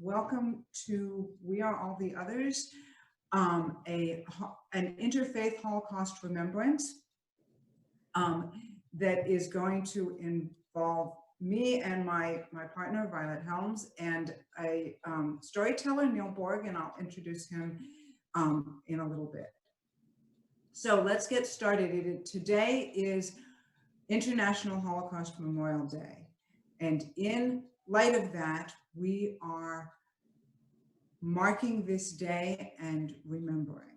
welcome to We Are All the Others, an Interfaith Holocaust Remembrance that is going to involve me and my partner, Violet Helms, and a storyteller, Neil Borg, and I'll introduce him in a little bit. So let's get started. Today is International Holocaust Memorial Day. And in light of that, we are marking this day and remembering.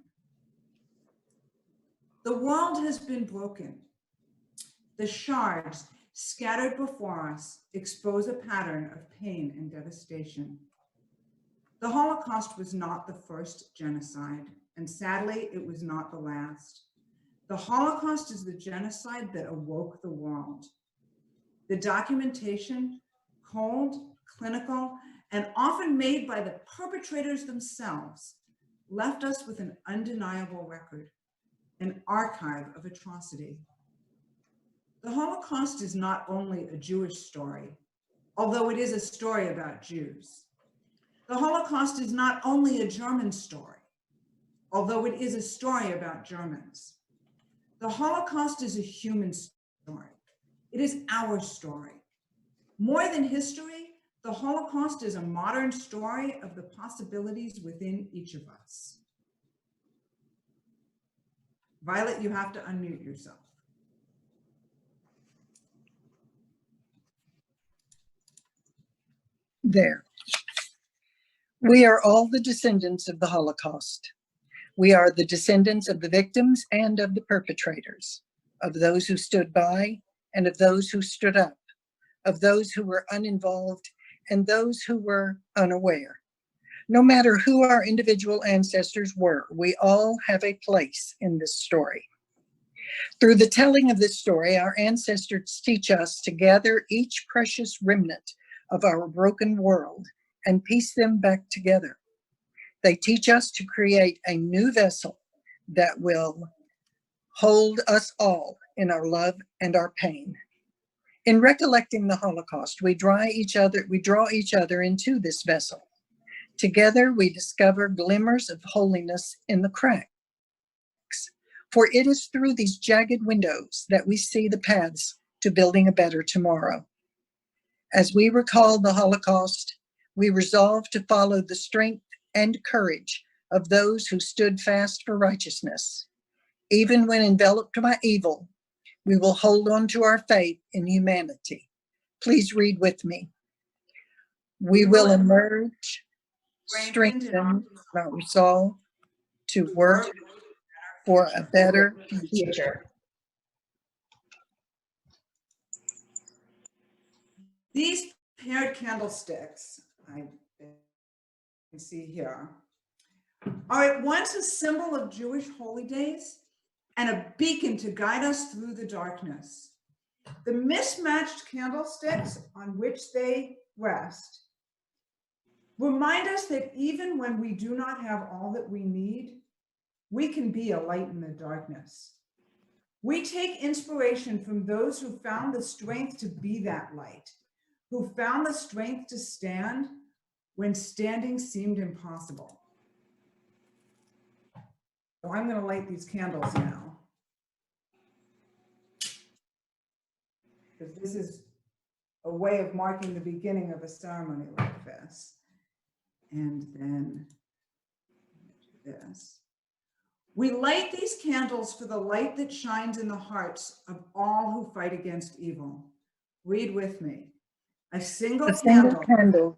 The world has been broken. The shards scattered before us expose a pattern of pain and devastation. The Holocaust was not the first genocide, and sadly, it was not the last. The Holocaust is the genocide that awoke the world. The documentation, cold, clinical, and often made by the perpetrators themselves, left us with an undeniable record, an archive of atrocity. The Holocaust is not only a Jewish story, although it is a story about Jews. The Holocaust is not only a German story, although it is a story about Germans. The Holocaust is a human story. It is our story. More than history, the Holocaust is a modern story of the possibilities within each of us. Violet, you have to unmute yourself. There. We are all the descendants of the Holocaust. We are the descendants of the victims and of the perpetrators, of those who stood by and of those who stood up, of those who were uninvolved and those who were unaware. No matter who our individual ancestors were, we all have a place in this story. Through the telling of this story, our ancestors teach us to gather each precious remnant of our broken world and piece them back together. They teach us to create a new vessel that will hold us all in our love and our pain. In recollecting the Holocaust, we draw each other into this vessel. Together, we discover glimmers of holiness in the cracks. For it is through these jagged windows that we see the paths to building a better tomorrow. As we recall the Holocaust, we resolve to follow the strength and courage of those who stood fast for righteousness. Even when enveloped by evil, we will hold on to our faith in humanity. Please read with me. We will emerge, strengthen our resolve to work for a better future. These paired candlesticks, I can see here, are at once a symbol of Jewish holy days and a beacon to guide us through the darkness. The mismatched candlesticks on which they rest remind us that even when we do not have all that we need, we can be a light in the darkness. We take inspiration from those who found the strength to be that light, who found the strength to stand when standing seemed impossible. So I'm going to light these candles now, because this is a way of marking the beginning of a ceremony like this. And then do this. We light these candles for the light that shines in the hearts of all who fight against evil. Read with me. A single candle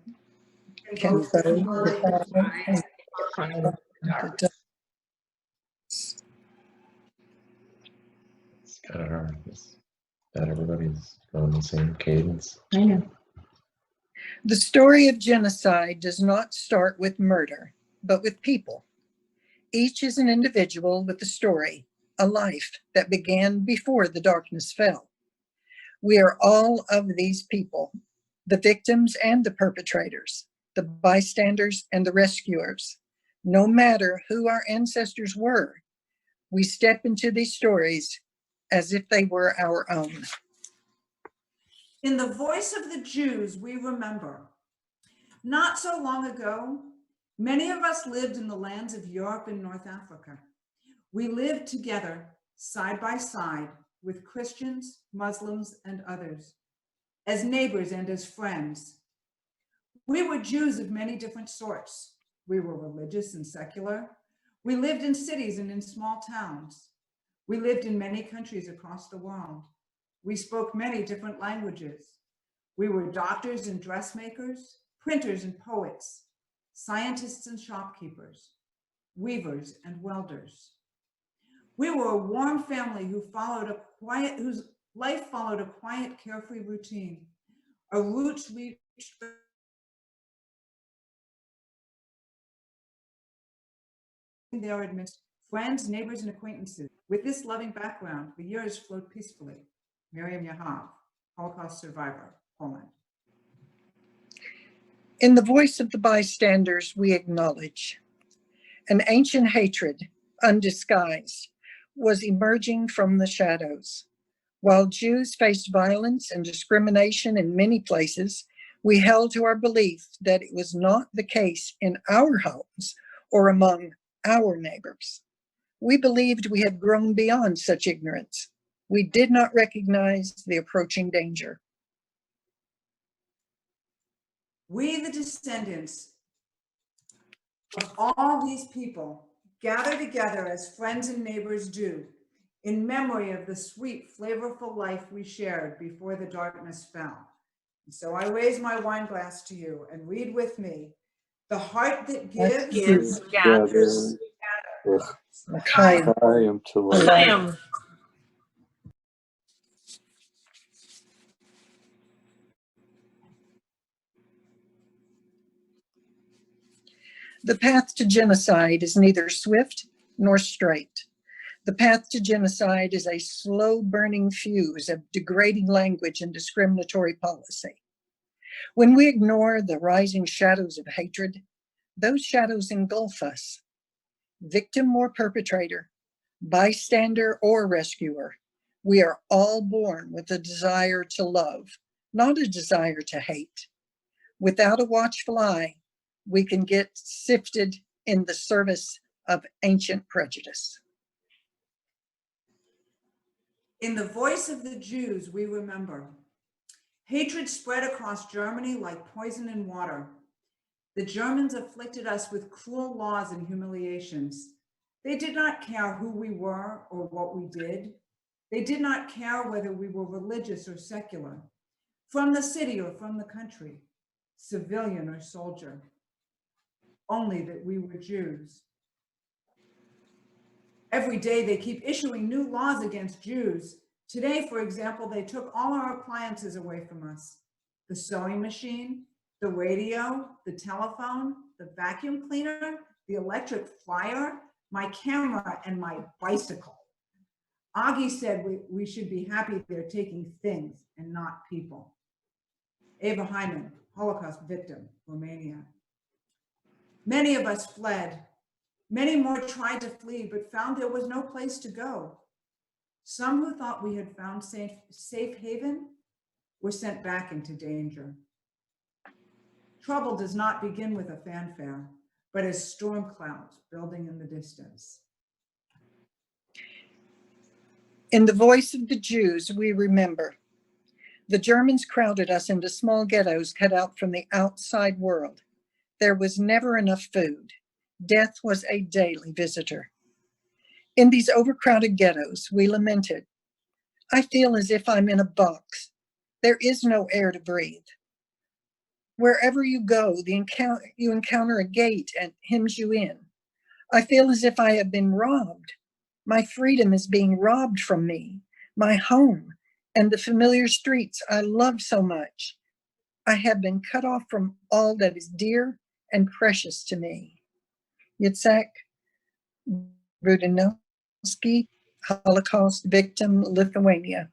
can both It's kind of hard. Not everybody's on the same cadence. I know. The story of genocide does not start with murder, but with people. Each is an individual with a story, a life that began before the darkness fell. We are all of these people, the victims and the perpetrators, the bystanders and the rescuers. No matter who our ancestors were, we step into these stories as if they were our own. In the voice of the Jews, we remember. Not so long ago, many of us lived in the lands of Europe and North Africa. We lived together, side by side, with Christians, Muslims, and others, as neighbors and as friends. We were Jews of many different sorts. We were religious and secular. We lived in cities and in small towns. We lived in many countries across the world. We spoke many different languages. We were doctors and dressmakers, printers and poets, scientists and shopkeepers, weavers and welders. We were a warm family whose life followed a quiet, carefree routine. Our roots reached there amidst friends, neighbors, and acquaintances. With this loving background, the years flowed peacefully. Miriam Yahav, Holocaust survivor, Poland. In the voice of the bystanders, we acknowledge an ancient hatred, undisguised, was emerging from the shadows. While Jews faced violence and discrimination in many places, we held to our belief that it was not the case in our homes or among our neighbors. We believed we had grown beyond such ignorance. We did not recognize the approaching danger. We, the descendants of all these people, gather together as friends and neighbors do, in memory of the sweet, flavorful life we shared before the darkness fell. And so I raise my wine glass to you and read with me, the heart that gives gathers. L'chaim to life. The path to genocide is neither swift nor straight. The path to genocide is a slow burning fuse of degrading language and discriminatory policy. When we ignore the rising shadows of hatred, those shadows engulf us. Victim or perpetrator, bystander or rescuer, we are all born with a desire to love, not a desire to hate. Without a watchful eye, we can get sifted in the service of ancient prejudice. In the voice of the Jews, we remember. Hatred spread across Germany like poison in water. The Germans afflicted us with cruel laws and humiliations. They did not care who we were or what we did. They did not care whether we were religious or secular, from the city or from the country, civilian or soldier, only that we were Jews. Every day they keep issuing new laws against Jews. Today, for example, they took all our appliances away from us. The sewing machine, the radio, the telephone, the vacuum cleaner, the electric fryer, my camera, and my bicycle. Augie said we should be happy they're taking things and not people. Eva Hyman, Holocaust victim, Romania. Many of us fled. Many more tried to flee, but found there was no place to go. Some who thought we had found safe haven were sent back into danger. Trouble does not begin with a fanfare, but as storm clouds building in the distance. In the voice of the Jews, we remember. The Germans crowded us into small ghettos cut out from the outside world. There was never enough food. Death was a daily visitor. In these overcrowded ghettos, we lamented. I feel as if I'm in a box. There is no air to breathe. Wherever you go, you encounter a gate and hems you in. I feel as if I have been robbed. My freedom is being robbed from me, my home, and the familiar streets I love so much. I have been cut off from all that is dear and precious to me. Yitzhak Rudanowski, Holocaust victim, Lithuania.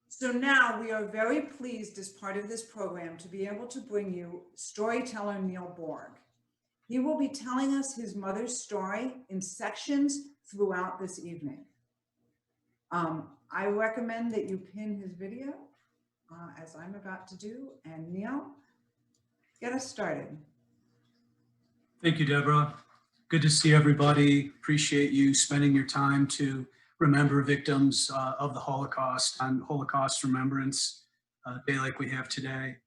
So now we are very pleased as part of this program to be able to bring you storyteller Neil Borg. He will be telling us his mother's story in sections throughout this evening. I recommend that you pin his video as I'm about to do. And Neil, get us started. Thank you, Deborah. Good to see everybody. Appreciate you spending your time to remember victims of the Holocaust on Holocaust Remembrance Day like we have today.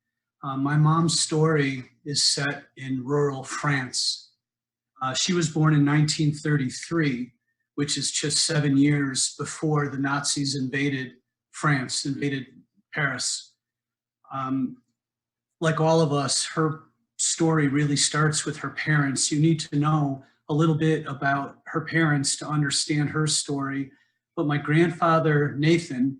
My mom's story is set in rural France. She was born in 1933, which is just 7 years before the Nazis invaded France, invaded Paris. Like all of us, her story really starts with her parents. You need to know a little bit about her parents to understand her story. But my grandfather, Nathan,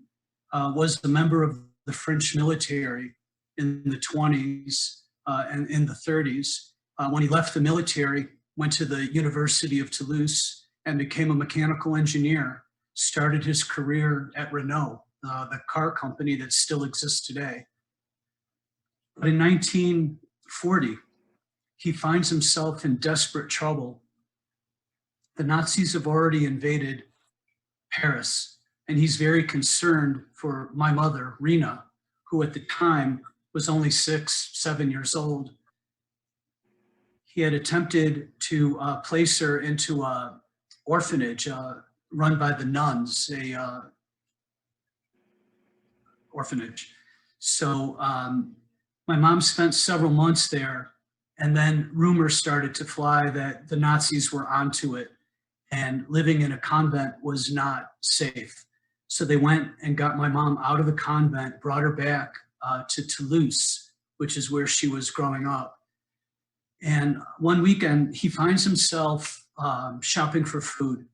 was a member of the French military in the 20s and in the 30s. When he left the military, went to the University of Toulouse and became a mechanical engineer, started his career at Renault, the car company that still exists today. But in 1940, he finds himself in desperate trouble. The Nazis have already invaded Paris, and he's very concerned for my mother, Rena, who at the time was only 6, 7 years old. He had attempted to place her into an orphanage run by the nuns, a orphanage. So my mom spent several months there, and then rumors started to fly that the Nazis were onto it and living in a convent was not safe. So they went and got my mom out of the convent, brought her back to Toulouse, which is where she was growing up. And one weekend, he finds himself shopping for food.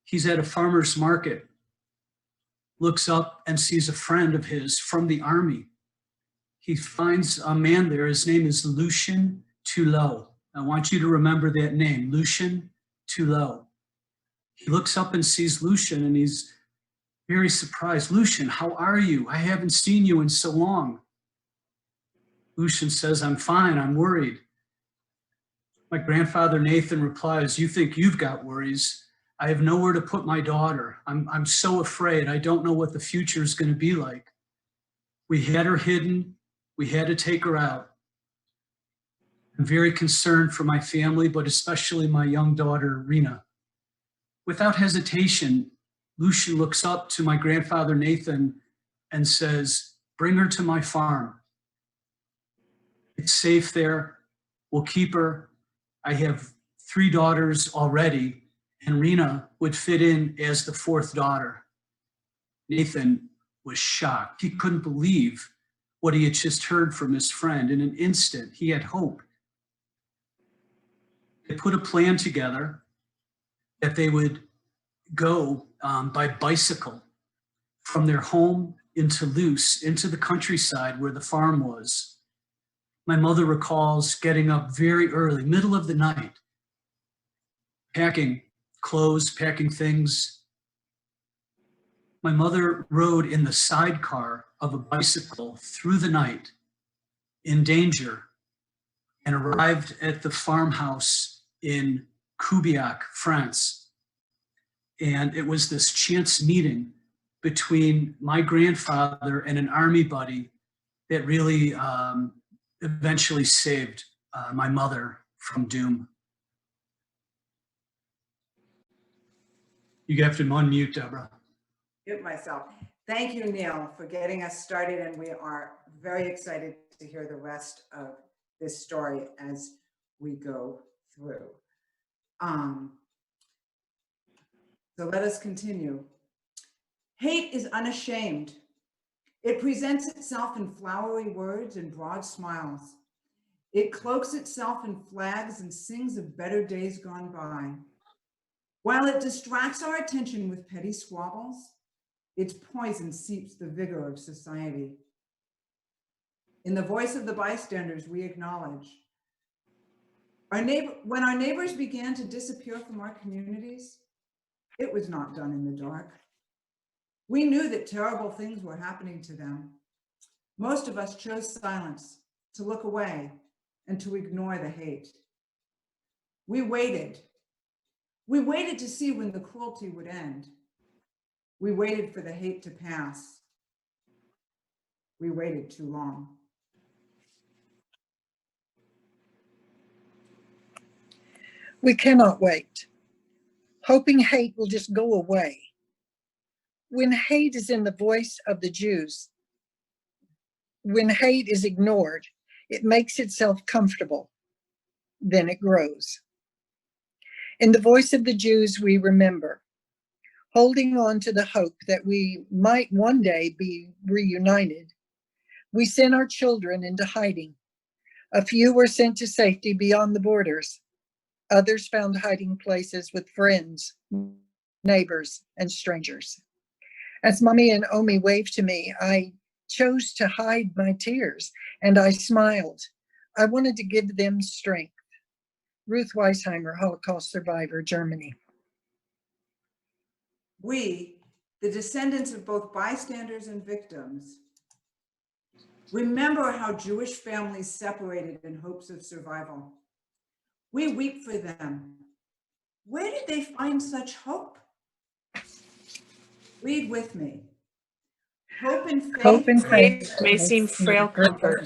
He's at a farmer's market, looks up and sees a friend of his from the army. He finds a man there. His name is Lucien Tulot. I want you to remember that name, Lucien Tulot. He looks up and sees Lucien and he's very surprised. Lucien, how are you? I haven't seen you in so long. Lucien says, I'm fine, I'm worried. My grandfather Nathan replies, you think you've got worries. I have nowhere to put my daughter. I'm so afraid. I don't know what the future is going to be like. We had her hidden. We had to take her out. I'm very concerned for my family, but especially my young daughter, Rena. Without hesitation, Lucien looks up to my grandfather Nathan and says, bring her to my farm. It's safe there. We'll keep her. I have 3 daughters already, and Rena would fit in as the 4th daughter. Nathan was shocked. He couldn't believe what he had just heard from his friend. In an instant, he had hope. They put a plan together that they would go by bicycle from their home in Toulouse into the countryside where the farm was. My mother recalls getting up very early, middle of the night, packing clothes, packing things. My mother rode in the sidecar of a bicycle through the night in danger and arrived at the farmhouse in Kubiak, France. And it was this chance meeting between my grandfather and an army buddy that really eventually saved my mother from doom. You have to unmute, Deborah. Mute myself. Thank you, Neil, for getting us started, and we are very excited to hear the rest of this story as we go through. So let us continue. Hate is unashamed. It presents itself in flowery words and broad smiles. It cloaks itself in flags and sings of better days gone by. While it distracts our attention with petty squabbles, its poison seeps the vigor of society. In the voice of the bystanders, we acknowledge when our neighbors began to disappear from our communities, it was not done in the dark. We knew that terrible things were happening to them. Most of us chose silence, to look away, and to ignore the hate. We waited. We waited to see when the cruelty would end. We waited for the hate to pass. We waited too long. We cannot wait, hoping hate will just go away. When hate is in the voice of the Jews, when hate is ignored, it makes itself comfortable, then it grows. In the voice of the Jews, we remember, holding on to the hope that we might one day be reunited. We sent our children into hiding. A few were sent to safety beyond the borders. Others found hiding places with friends, neighbors, and strangers. As Mommy and Omi waved to me, I chose to hide my tears, and I smiled. I wanted to give them strength. Ruth Weisheimer, Holocaust survivor, Germany. We, the descendants of both bystanders and victims, remember how Jewish families separated in hopes of survival. We weep for them. Where did they find such hope? Read with me. Hope and Hope and faith faith may seem frail comfort,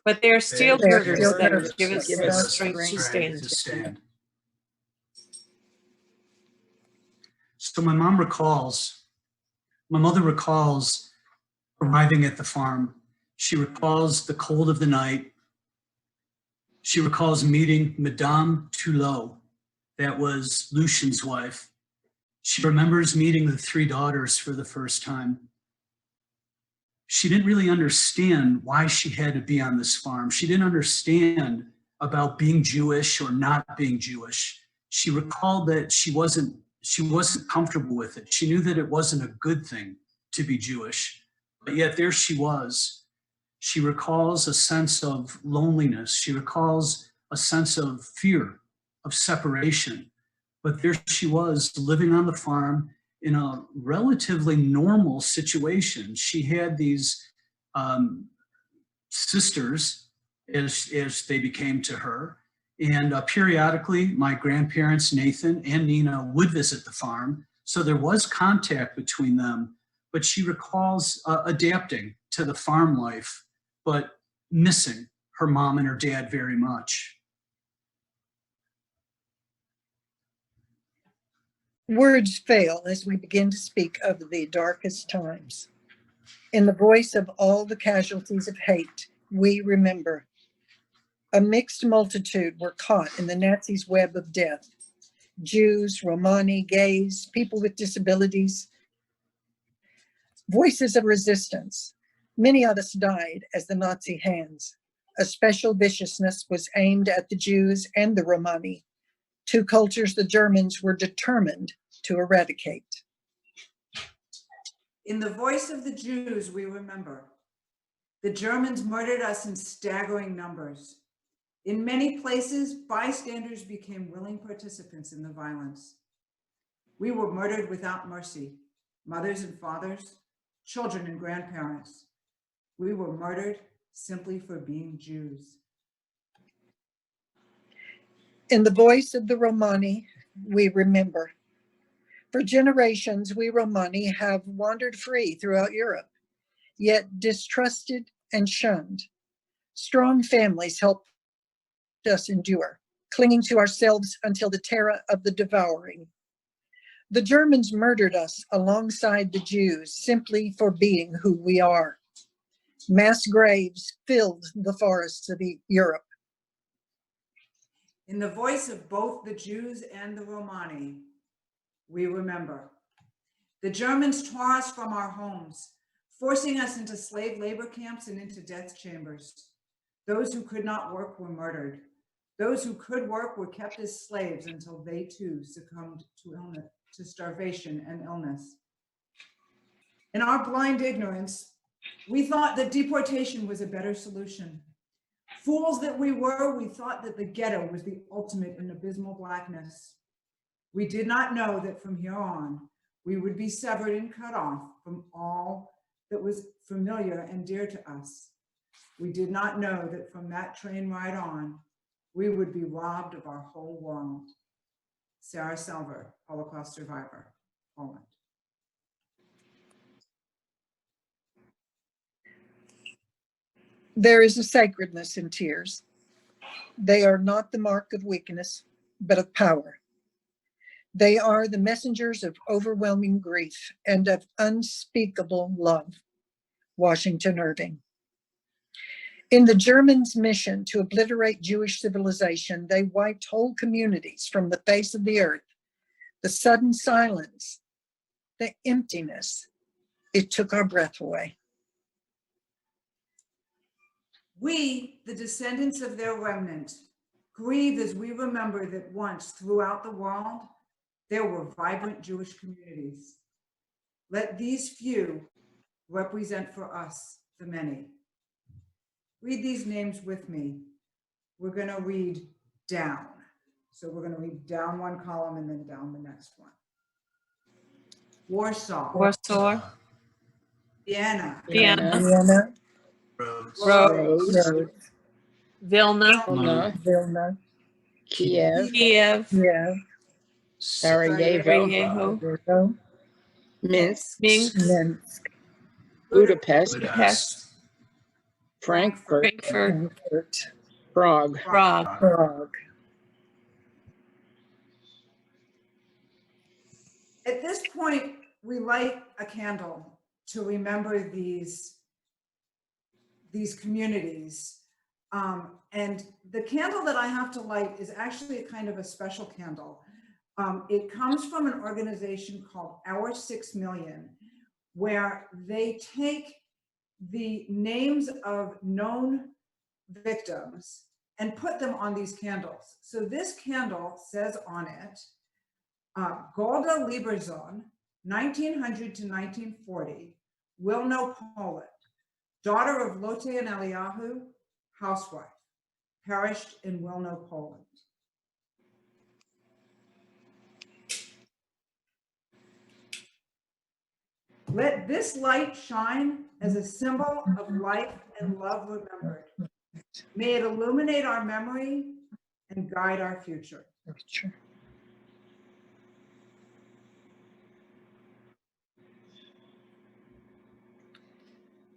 but they are steel They are girders steel that girders give that us give the us strength to stand. So my mother recalls arriving at the farm. She recalls the cold of the night. She recalls meeting Madame Tulot, that was Lucian's wife. She remembers meeting the three daughters for the first time. She didn't really understand why she had to be on this farm. She didn't understand about being Jewish or not being Jewish. She recalled that she wasn't comfortable with it. She knew that it wasn't a good thing to be Jewish, but yet there she was. She recalls a sense of loneliness. She recalls a sense of fear, of separation. But there she was, living on the farm in a relatively normal situation. She had these sisters, as they became to her. And periodically, my grandparents, Nathan and Nina, would visit the farm. So there was contact between them. But she recalls adapting to the farm life, but missing her mom and her dad very much. Words fail as we begin to speak of the darkest times. In the voice of all the casualties of hate, we remember. A mixed multitude were caught in the Nazis' web of death. Jews, Romani, gays, people with disabilities, voices of resistance. Many of us died as the Nazi hands. A special viciousness was aimed at the Jews and the Romani, two cultures the Germans were determined to eradicate. In the voice of the Jews, we remember. The Germans murdered us in staggering numbers. In many places, bystanders became willing participants in the violence. We were murdered without mercy, mothers and fathers, children and grandparents. We were murdered simply for being Jews. In the voice of the Romani, we remember. For generations, we Romani have wandered free throughout Europe, yet distrusted and shunned. Strong families helped us endure, clinging to ourselves until the terror of the devouring. The Germans murdered us alongside the Jews simply for being who we are. Mass graves filled the forests of Europe. In the voice of both the Jews and the Romani, we remember. The Germans tore us from our homes, forcing us into slave labor camps and into death chambers. Those who could not work were murdered. Those who could work were kept as slaves until they too succumbed to starvation and illness. In our blind ignorance, we thought that deportation was a better solution. Fools that we were, we thought that the ghetto was the ultimate in abysmal blackness. We did not know that from here on, we would be severed and cut off from all that was familiar and dear to us. We did not know that from that train ride on, we would be robbed of our whole world. Sarah Selver, Holocaust survivor, Poland. There is a sacredness in tears. They are not the mark of weakness, but of power. They are the messengers of overwhelming grief and of unspeakable love. Washington Irving. In the Germans' mission to obliterate Jewish civilization, they wiped whole communities from the face of the earth. The sudden silence, the emptiness, it took our breath away. We, the descendants of their remnant, grieve as we remember that once throughout the world, there were vibrant Jewish communities. Let these few represent for us the many. Read these names with me. We're going to read down. So we're going to read down one column and then down the next one. Warsaw, Warsaw, Vienna, Vienna, Vienna, Rhodes, Rhodes, Rhodes, Vilna, Vilna, Vilna, Kiev, Kiev, Kiev, Sarajevo, Sarajevo, Sarajevo, Minsk, Minsk, Minsk, Budapest, Budapest, Frankfurt, Frankfurt, Frankfurt, Prague, Prague. Prague. At this point, we light a candle to remember these communities. And the candle that I have to light is actually a kind of a special candle. It comes from an organization called Our 6 Million, where they take the names of known victims and put them on these candles. So this candle says on it, Golda Lieberzon, 1900 to 1940, Wilno, Poland, daughter of Lotte and Eliyahu, housewife, perished in Wilno, Poland. Let this light shine as a symbol of life and love remembered. May it illuminate our memory and guide our future. Sure.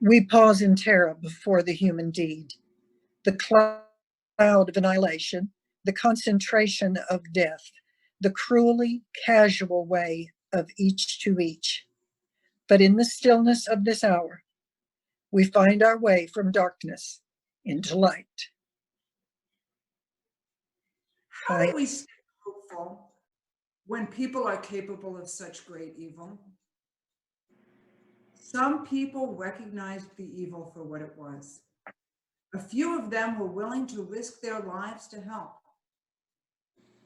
We pause in terror before the human deed, the cloud of annihilation, the concentration of death, the cruelly casual way of each to each. But in the stillness of this hour, we find our way from darkness into light. How do we stay hopeful when people are capable of such great evil? Some people recognized the evil for what it was. A few of them were willing to risk their lives to help.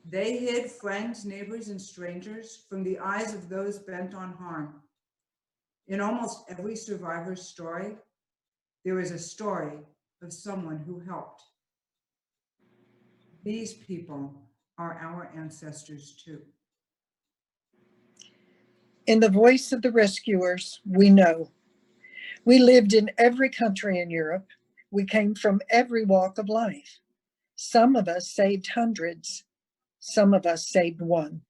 They hid friends, neighbors, and strangers from the eyes of those bent on harm. In almost every survivor's story, there is a story of someone who helped. These people are our ancestors too. In the voice of the rescuers, we know. We lived in every country in Europe. We came from every walk of life. Some of us saved hundreds. Some of us saved one.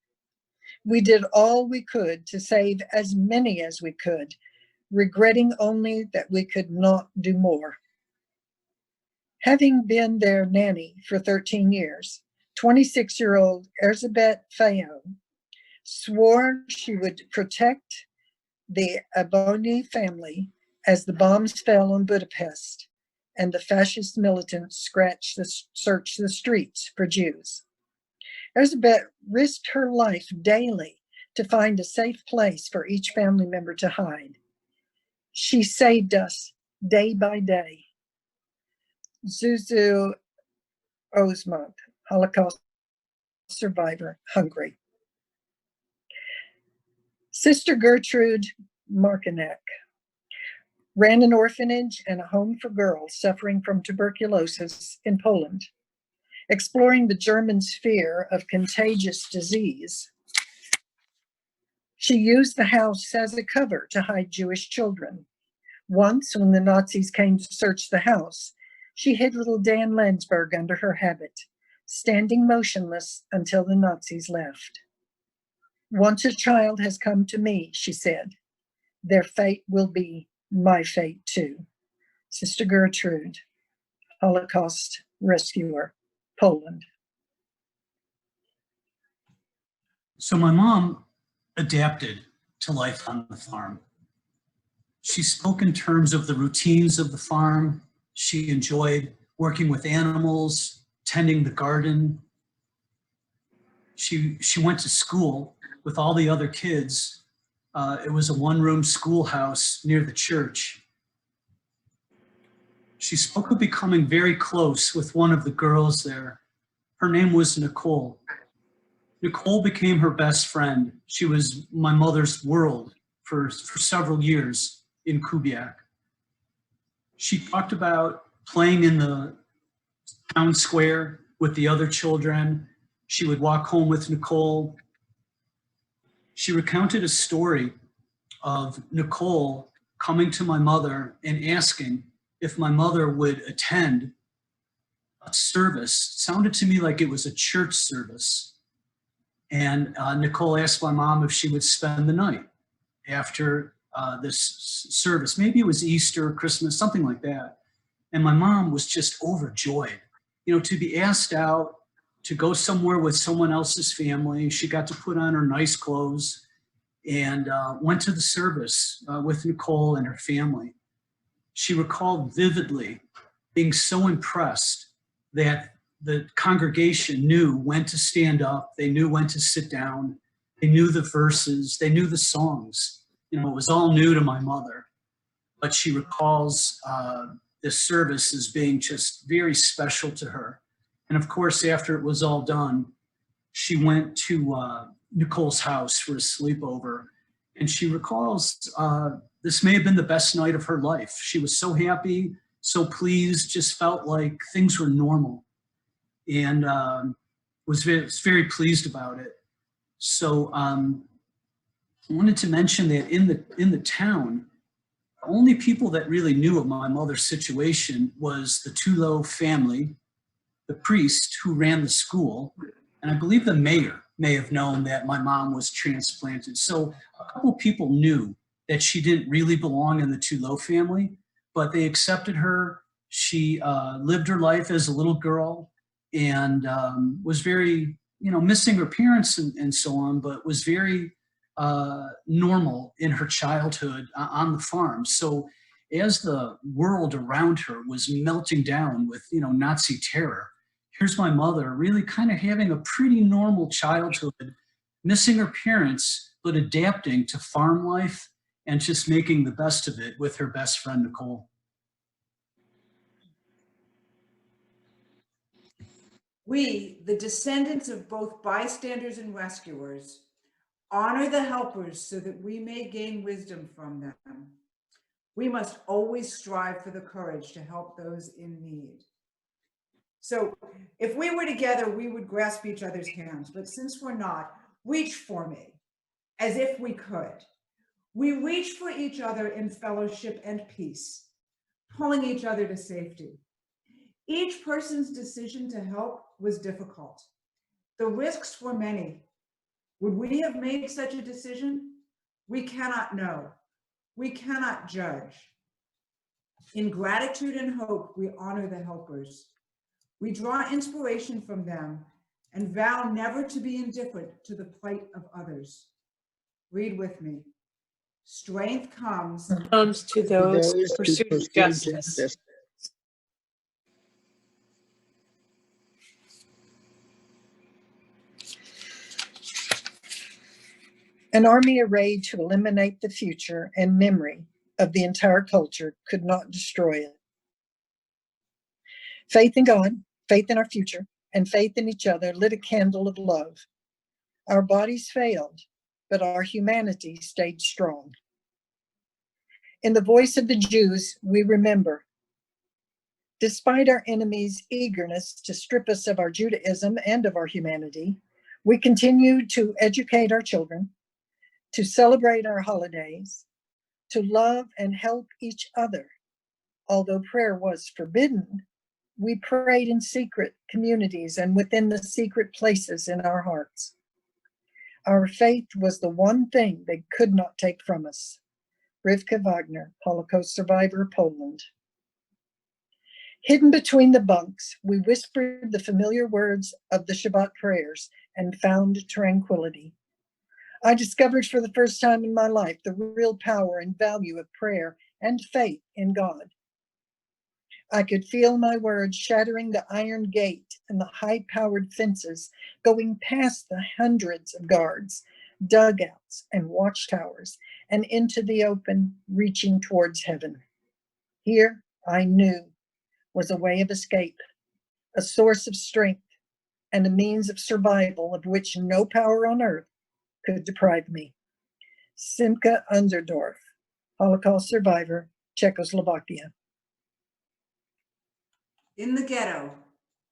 We did all we could to save as many as we could, regretting only that we could not do more. Having been their nanny for 13 years, 26-year-old Erzsébet Fayon swore she would protect the Aboni family as the bombs fell on Budapest and the fascist militants searched the streets for Jews. Erzsébet risked her life daily to find a safe place for each family member to hide. She saved us day by day. Zuzu Osmond, Holocaust survivor, Hungary. Sister Gertrude Markinek ran an orphanage and a home for girls suffering from tuberculosis in Poland. Exploring the Germans' fear of contagious disease, she used the house as a cover to hide Jewish children. Once, when the Nazis came to search the house, she hid little Dan Landsberg under her habit, standing motionless until the Nazis left. Once a child has come to me, she said, their fate will be my fate too. Sister Gertrude, Holocaust rescuer, Poland. So my mom adapted to life on the farm. She spoke in terms of the routines of the farm. She enjoyed working with animals, tending the garden. She went to school with all the other kids. It was a one-room schoolhouse near the church. She spoke of becoming very close with one of the girls there. Her name was Nicole. Nicole became her best friend. She was my mother's world for several years in Kubiak. She talked about playing in the town square with the other children. She would walk home with Nicole. She recounted a story of Nicole coming to my mother and asking if my mother would attend a service. It sounded to me like it was a church service. And Nicole asked my mom if she would spend the night after this service. Maybe it was Easter, Christmas, something like that. And my mom was just overjoyed, to be asked out, to go somewhere with someone else's family. She got to put on her nice clothes and went to the service with Nicole and her family. She recalled vividly being so impressed that the congregation knew when to stand up, they knew when to sit down, they knew the verses, they knew the songs. It was all new to my mother, but she recalls this service as being just very special to her. And of course, after it was all done, she went to Nicole's house for a sleepover, and she recalls this may have been the best night of her life. She was so happy, so pleased, just felt like things were normal, and was very pleased about it. So I wanted to mention that in the town, the only people that really knew of my mother's situation was the Tulo family, the priest who ran the school, and I believe the mayor may have known that my mom was transplanted. So a couple people knew that she didn't really belong in the Tulo family, but they accepted her. She lived her life as a little girl and was very, missing her parents and so on, but was very normal in her childhood on the farm. So as the world around her was melting down with, Nazi terror, here's my mother really kind of having a pretty normal childhood, missing her parents, but adapting to farm life and just making the best of it with her best friend, Nicole. We, the descendants of both bystanders and rescuers, honor the helpers so that we may gain wisdom from them. We must always strive for the courage to help those in need. So if we were together, we would grasp each other's hands, but since we're not, reach for me as if we could. We reach for each other in fellowship and peace, pulling each other to safety. Each person's decision to help was difficult. The risks were many. Would we have made such a decision? We cannot know. We cannot judge. In gratitude and hope, we honor the helpers. We draw inspiration from them and vow never to be indifferent to the plight of others. Read with me. Strength comes To those who pursue justice. An army arrayed to eliminate the future and memory of the entire culture could not destroy it. Faith in God, faith in our future, and faith in each other lit a candle of love. Our bodies failed, but our humanity stayed strong. In the voice of the Jews, we remember. Despite our enemies' eagerness to strip us of our Judaism and of our humanity, we continue to educate our children, to celebrate our holidays, to love and help each other. Although prayer was forbidden, we prayed in secret communities and within the secret places in our hearts. Our faith was the one thing they could not take from us. Rivka Wagner, Holocaust survivor, Poland. Hidden between the bunks, we whispered the familiar words of the Shabbat prayers and found tranquility. I discovered for the first time in my life the real power and value of prayer and faith in God. I could feel my words shattering the iron gate and the high-powered fences, going past the hundreds of guards, dugouts, and watchtowers, and into the open, reaching towards heaven. Here, I knew, was a way of escape, a source of strength, and a means of survival of which no power on earth could deprive me. Simka Underdorf, Holocaust survivor, Czechoslovakia. In the ghetto,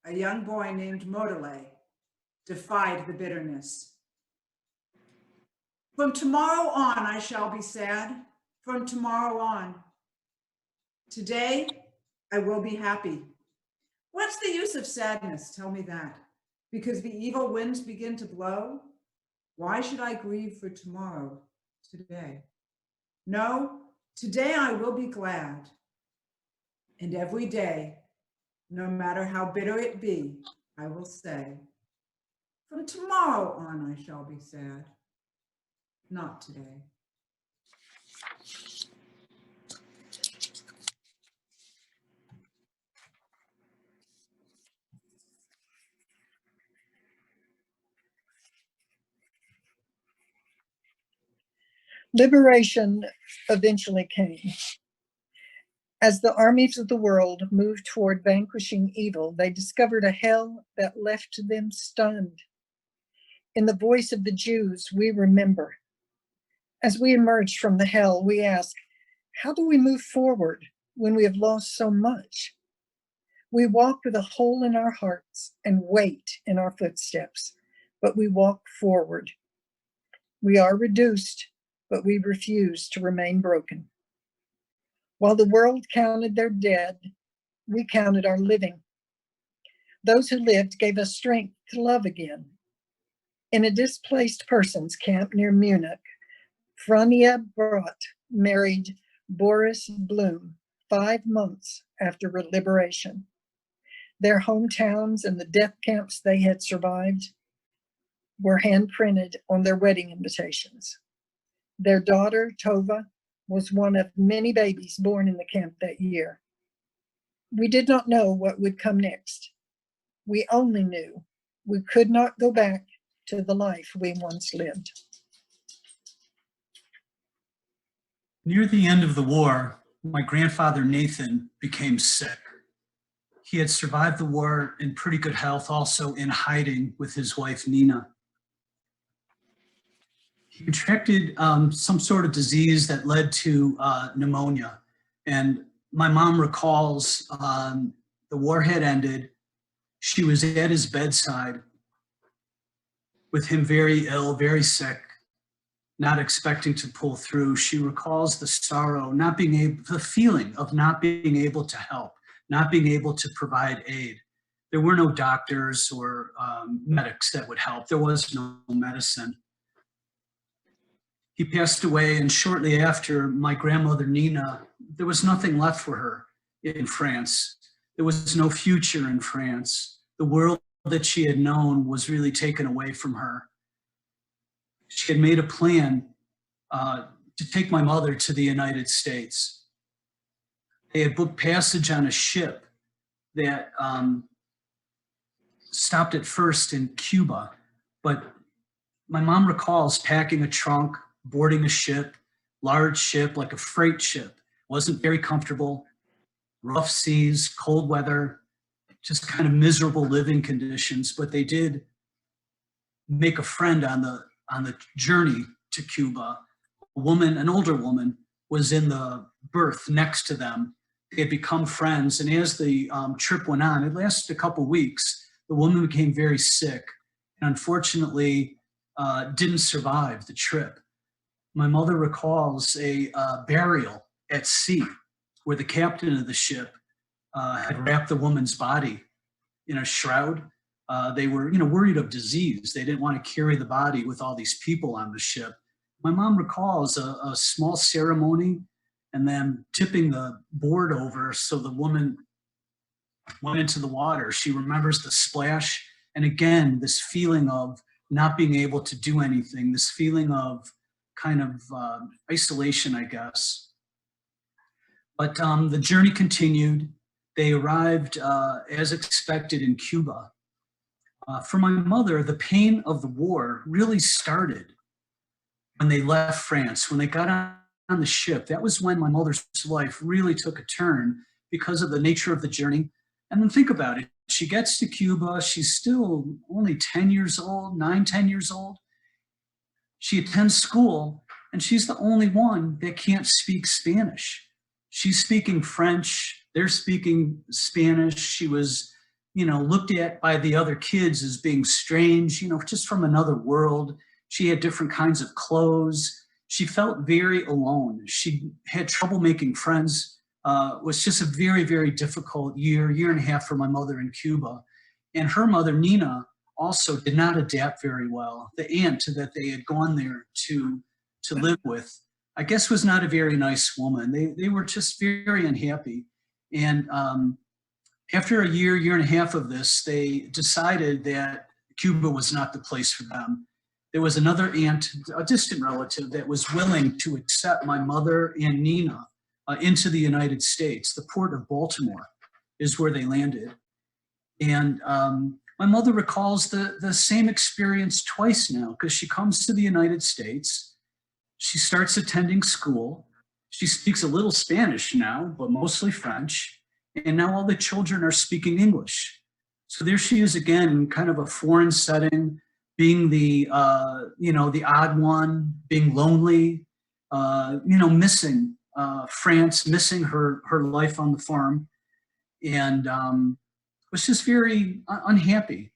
a young boy named Modele defied the bitterness. From tomorrow on, I shall be sad. From tomorrow on. Today, I will be happy. What's the use of sadness? Tell me that. Because the evil winds begin to blow? Why should I grieve for tomorrow, today? No, today I will be glad. And every day, no matter how bitter it be, I will say, from tomorrow on I shall be sad, not today. Liberation eventually came. As the armies of the world moved toward vanquishing evil, they discovered a hell that left them stunned. In the voice of the Jews, we remember. As we emerged from the hell, we ask, how do we move forward when we have lost so much? We walk with a hole in our hearts and weight in our footsteps, but we walk forward. We are reduced, but we refuse to remain broken. While the world counted their dead, we counted our living. Those who lived gave us strength to love again. In a displaced persons camp near Munich, Frania Brott married Boris Bloom 5 months after liberation. Their hometowns and the death camps they had survived were handprinted on their wedding invitations. Their daughter, Tova, was one of many babies born in the camp that year. We did not know what would come next. We only knew we could not go back to the life we once lived. Near the end of the war, my grandfather Nathan became sick. He had survived the war in pretty good health, also in hiding with his wife Nina. He contracted some sort of disease that led to pneumonia. And my mom recalls the war had ended. She was at his bedside with him very ill, very sick, not expecting to pull through. She recalls the sorrow, the feeling of not being able to help, not being able to provide aid. There were no doctors or medics that would help. There was no medicine. He passed away, and shortly after, my grandmother Nina, there was nothing left for her in France. There was no future in France. The world that she had known was really taken away from her. She had made a plan to take my mother to the United States. They had booked passage on a ship that stopped at first in Cuba, but my mom recalls packing a trunk, boarding a ship, large ship, like a freight ship. Wasn't very comfortable, rough seas, cold weather, just kind of miserable living conditions, but they did make a friend on the journey to Cuba. A woman, an older woman, was in the berth next to them. They had become friends, and as the trip went on, it lasted a couple weeks, the woman became very sick, and unfortunately didn't survive the trip. My mother recalls a burial at sea where the captain of the ship had wrapped the woman's body in a shroud. They were, worried of disease. They didn't want to carry the body with all these people on the ship. My mom recalls a small ceremony and then tipping the board over so the woman went into the water. She remembers the splash. And again, this feeling of not being able to do anything, this feeling of kind of isolation, I guess. But the journey continued. They arrived as expected in Cuba. For my mother, the pain of the war really started when they left France, when they got on the ship. That was when my mother's life really took a turn because of the nature of the journey. And then think about it. She gets to Cuba. She's still only 10 years old, 9, 10 years old. She attends school, and she's the only one that can't speak Spanish. She's speaking French. They're speaking Spanish. She was, looked at by the other kids as being strange, just from another world. She had different kinds of clothes. She felt very alone. She had trouble making friends. It was just a very, very difficult year and a half for my mother in Cuba. And her mother, Nina, also did not adapt very well. The aunt that they had gone there to live with, I guess, was not a very nice woman. They were just very unhappy. And after a year and a half of this, they decided that Cuba was not the place for them. There was another aunt, a distant relative, that was willing to accept my mother and Nina into the United States. The port of Baltimore is where they landed. And my mother recalls the same experience twice now, because she comes to the United States. She starts attending school. She speaks a little Spanish now, but mostly French. And now all the children are speaking English. So there she is again, in kind of a foreign setting, being the odd one, being lonely, missing France, missing her life on the farm, and was just very unhappy.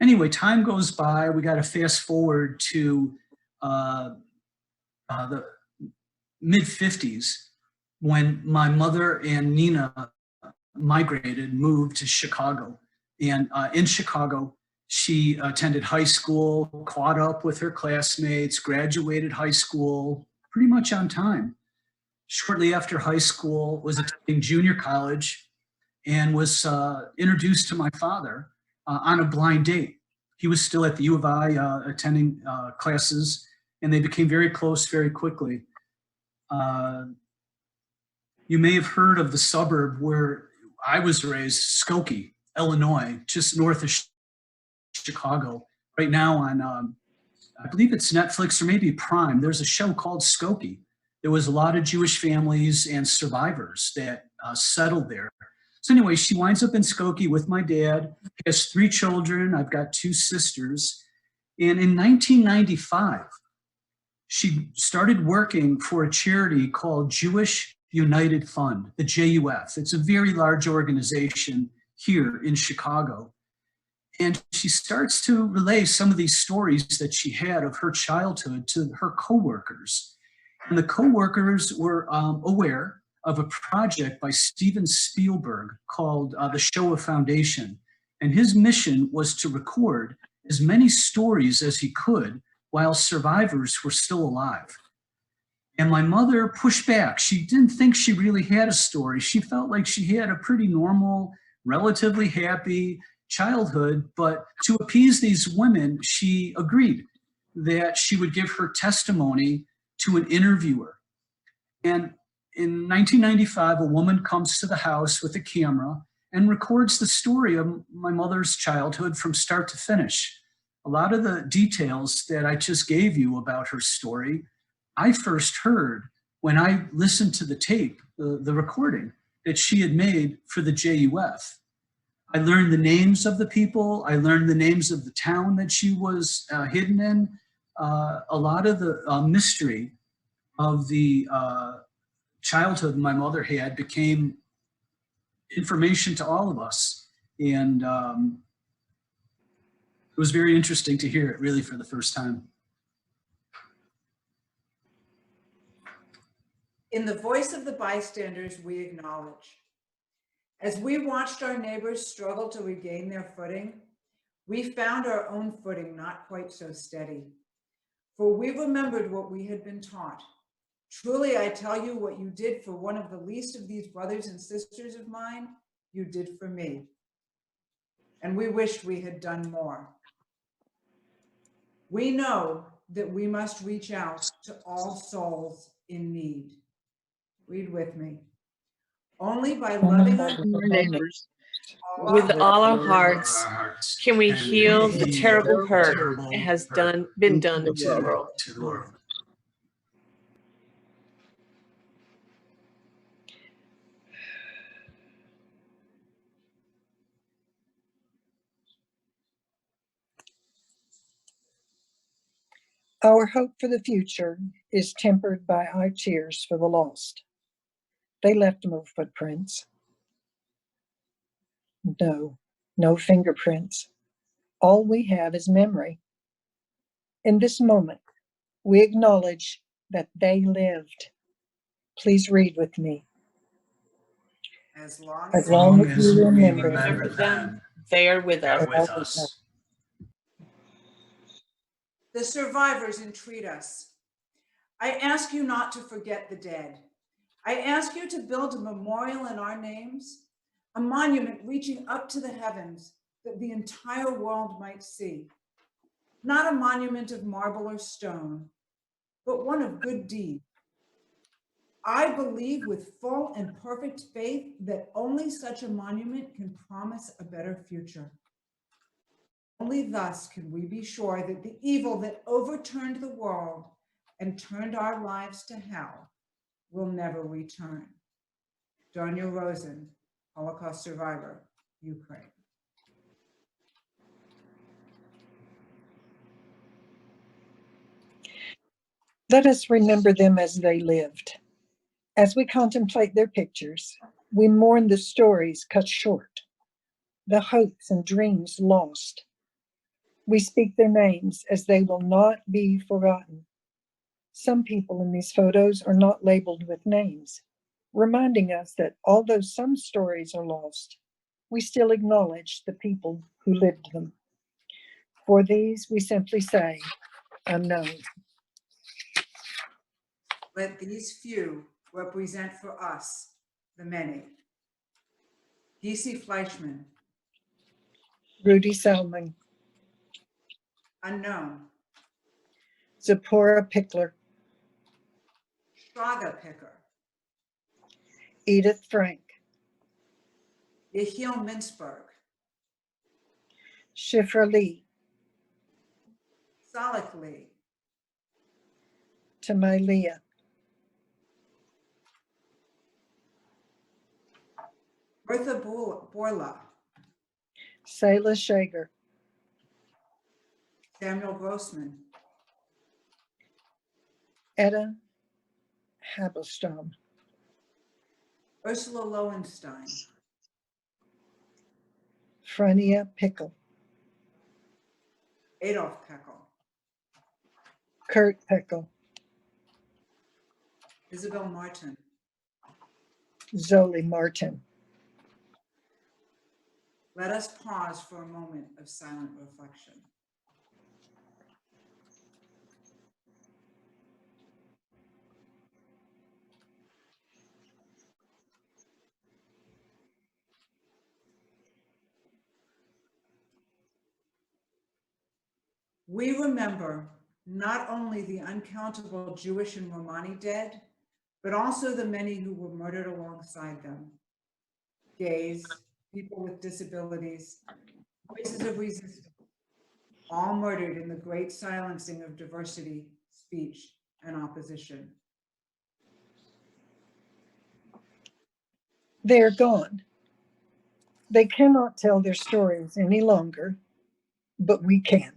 Anyway, time goes by. We got to fast forward to the mid-50s, when my mother and Nina moved to Chicago. And in Chicago, she attended high school, caught up with her classmates, graduated high school pretty much on time. Shortly after high school, was attending junior college, and was introduced to my father on a blind date. He was still at the U of I attending classes, and they became very close very quickly. You may have heard of the suburb where I was raised, Skokie, Illinois, just north of Chicago. Right now on, I believe it's Netflix or maybe Prime, there's a show called Skokie. There was a lot of Jewish families and survivors that settled there. So anyway, she winds up in Skokie with my dad, has 3 children. I've got 2 sisters. And in 1995, she started working for a charity called Jewish United Fund, the JUF. It's a very large organization here in Chicago. And she starts to relay some of these stories that she had of her childhood to her coworkers. And the coworkers were aware of a project by Steven Spielberg called the Shoah Foundation. And his mission was to record as many stories as he could while survivors were still alive. And my mother pushed back. She didn't think she really had a story. She felt like she had a pretty normal, relatively happy childhood, but to appease these women, she agreed that she would give her testimony to an interviewer. And in 1995, a woman comes to the house with a camera and records the story of my mother's childhood from start to finish. A lot of the details that I just gave you about her story, I first heard when I listened to the tape, the recording that she had made for the JUF. I learned the names of the people. I learned the names of the town that she was hidden in. A lot of the mystery of the childhood my mother had became information to all of us. And it was very interesting to hear it really for the first time. In the voice of the bystanders, we acknowledge. As we watched our neighbors struggle to regain their footing, we found our own footing not quite so steady. For we remembered what we had been taught. Truly, I tell you, what you did for one of the least of these brothers and sisters of mine, you did for me. And we wished we had done more. We know that we must reach out to all souls in need. Read with me. Only by loving our Our neighbors With all our Lord, hearts, can we heal the terrible hurt that has been done to the world. To the world. Our hope for the future is tempered by our tears for the lost. They left no footprints. No fingerprints. All we have is memory. In this moment, we acknowledge that they lived. Please read with me. as long As as long Long as as we we remember remember them, They are with they're us. with us. the survivors entreat us. I ask you not to forget the dead. I ask you to build a memorial in our names, a monument reaching up to the heavens that the entire world might see. Not a monument of marble or stone, but one of good deed. I believe with full and perfect faith that only such a monument can promise a better future. Only thus can we be sure that the evil that overturned the world and turned our lives to hell will never return. Donya Rosen, Holocaust survivor, Ukraine. Let us remember them as they lived. As we contemplate their pictures, we mourn the stories cut short, the hopes and dreams lost. We speak their names as they will not be forgotten. Some people in these photos are not labeled with names, reminding us that although some stories are lost, we still acknowledge the people who lived them. For these, we simply say, unknown. Let these few represent for us the many. Gisi Fleischman, Rudy Salmon, unknown. Zipporah Pickler, Shraga Picker, Edith Frank, Yehiel Mintzberg, Shifra Lee, Salak Lee, Tamai Leah, Bertha Borla, Selah Shager, Samuel Grossman, Etta Habelstam, Ursula Lowenstein, Frania Pickle, Adolf Peckel, Kurt Pickle, Isabel Martin, Zoli Martin. Let us pause for a moment of silent reflection. We remember not only the uncountable Jewish and Romani dead, but also the many who were murdered alongside them. Gays, people with disabilities, voices of resistance, all murdered in the great silencing of diversity, speech, and opposition. They are gone. They cannot tell their stories any longer, but we can.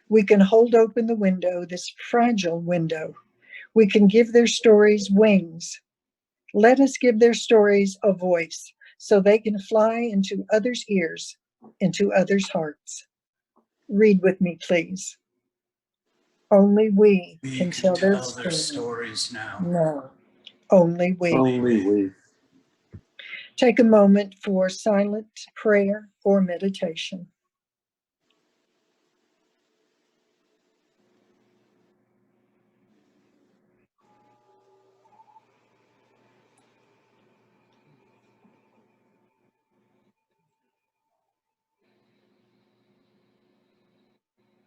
We can hold open the window, this fragile window. We can give their stories wings. Let us give their stories a voice so they can fly into others' ears, into others' hearts. Read with me, please. Only we can tell their stories now. No, only we. Only we. Take a moment for silent prayer or meditation.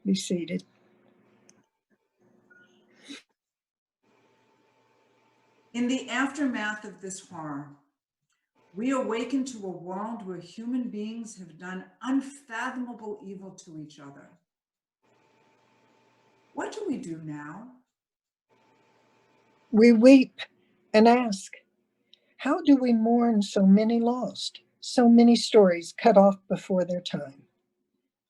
Be seated. In the aftermath of this horror, we awaken to a world where human beings have done unfathomable evil to each other. What do we do now? We weep and ask, how do we mourn so many lost, so many stories cut off before their time?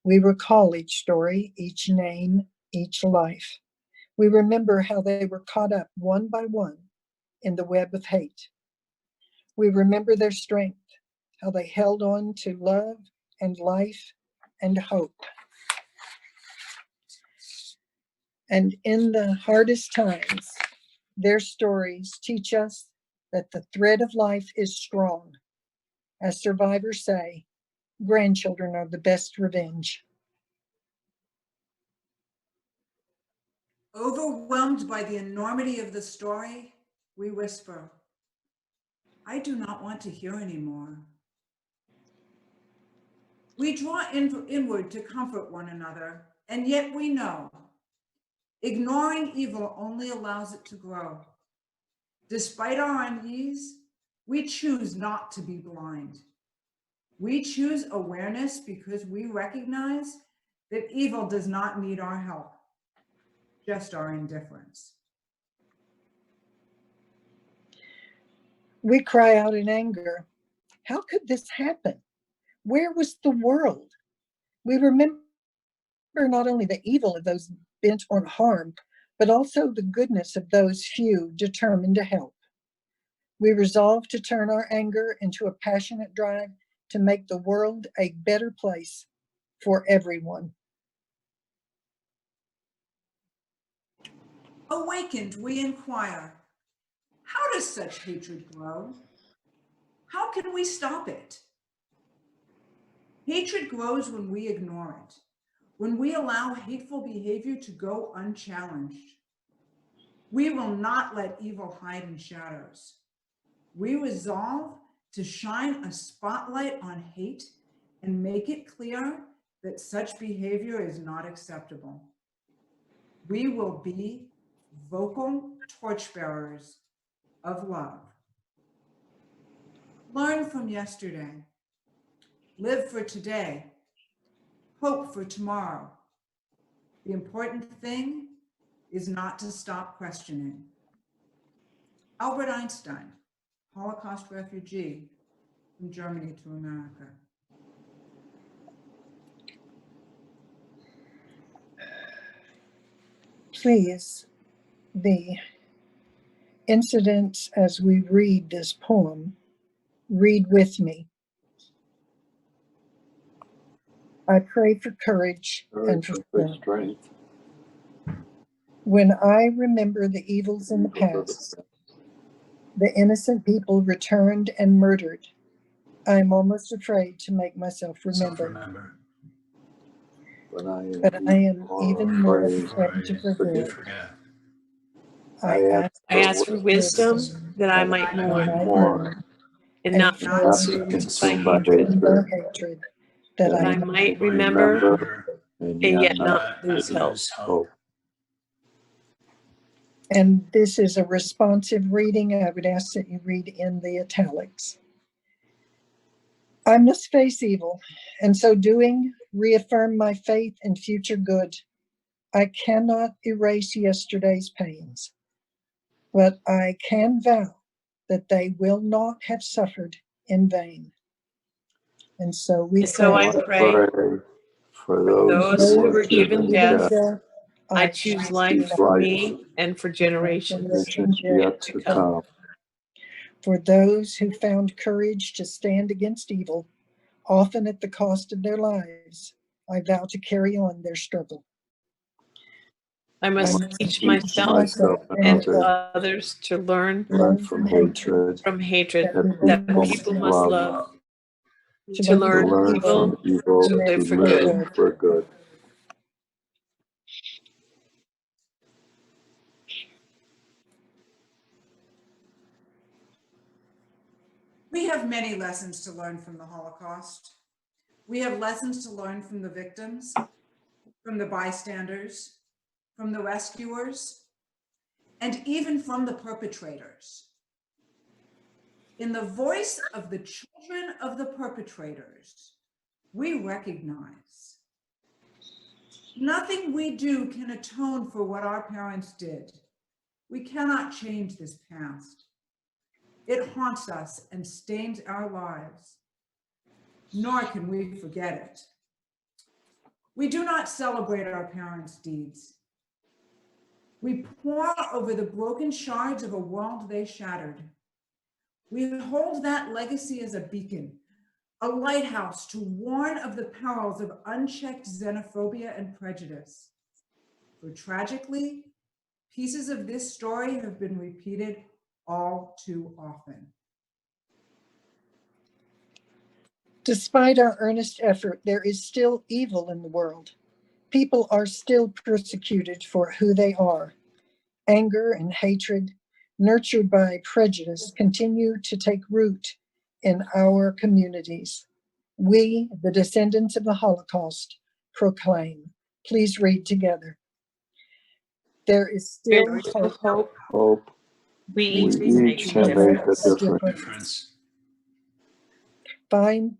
We recall each story, each name, each life. We remember how they were caught up one by one in the web of hate. We remember their strength, how they held on to love and life and hope. And in the hardest times, their stories teach us that the thread of life is strong. As survivors say, grandchildren are the best revenge. Overwhelmed by the enormity of the story, we whisper, I do not want to hear anymore. We draw inward to comfort one another, and yet we know ignoring evil only allows it to grow. Despite our unease, we choose not to be blind. We choose awareness because we recognize that evil does not need our help, just our indifference. We cry out in anger, how could this happen? Where was the world? We remember not only the evil of those bent on harm, but also the goodness of those few determined to help. We resolve to turn our anger into a passionate drive to make the world a better place for everyone. Awakened, we inquire, how does such hatred grow? How can we stop it? Hatred grows when we ignore it, when we allow hateful behavior to go unchallenged. We will not let evil hide in shadows. We resolve to shine a spotlight on hate and make it clear that such behavior is not acceptable. We will be vocal torchbearers of love. Learn from yesterday. Live for today. Hope for tomorrow. The important thing is not to stop questioning. Albert Einstein, Holocaust refugee from Germany to America. Please, the incidents as we read this poem, read with me. I pray for courage and for strength. When I remember the evils in the past, the innocent people returned and murdered, I am almost afraid to make myself remember. But I am even more afraid to forget. I ask for wisdom that I might mourn and not be consumed by hatred, that I might remember and yet not lose hope. And this is a responsive reading. I would ask that you read in the italics. I must face evil, and so doing, reaffirm my faith in future good. I cannot erase yesterday's pains, but I can vow that they will not have suffered in vain. And so I pray for those who were given death. I choose life for me and for generations yet to come. For those who found courage to stand against evil, often at the cost of their lives, I vow to carry on their struggle. I must teach myself and others to learn from hatred that people must love, to learn evil, to live for good. We have many lessons to learn from the Holocaust. We have lessons to learn from the victims. from the bystanders, from the rescuers, and even from the perpetrators. In the voice of the children of the perpetrators, we recognize nothing we do can atone for what our parents did. We cannot change this past. It haunts us and stains our lives, nor can we forget it. We do not celebrate our parents' deeds. We pore over the broken shards of a world they shattered. We hold that legacy as a beacon, a lighthouse to warn of the perils of unchecked xenophobia and prejudice. For tragically, pieces of this story have been repeated all too often. Despite our earnest effort, there is still evil in the world. People are still persecuted for who they are. Anger and hatred, nurtured by prejudice, continue to take root in our communities. We, the descendants of the Holocaust, proclaim. Please read together. There is still There is hope. hope. We each make a difference. Difference. Find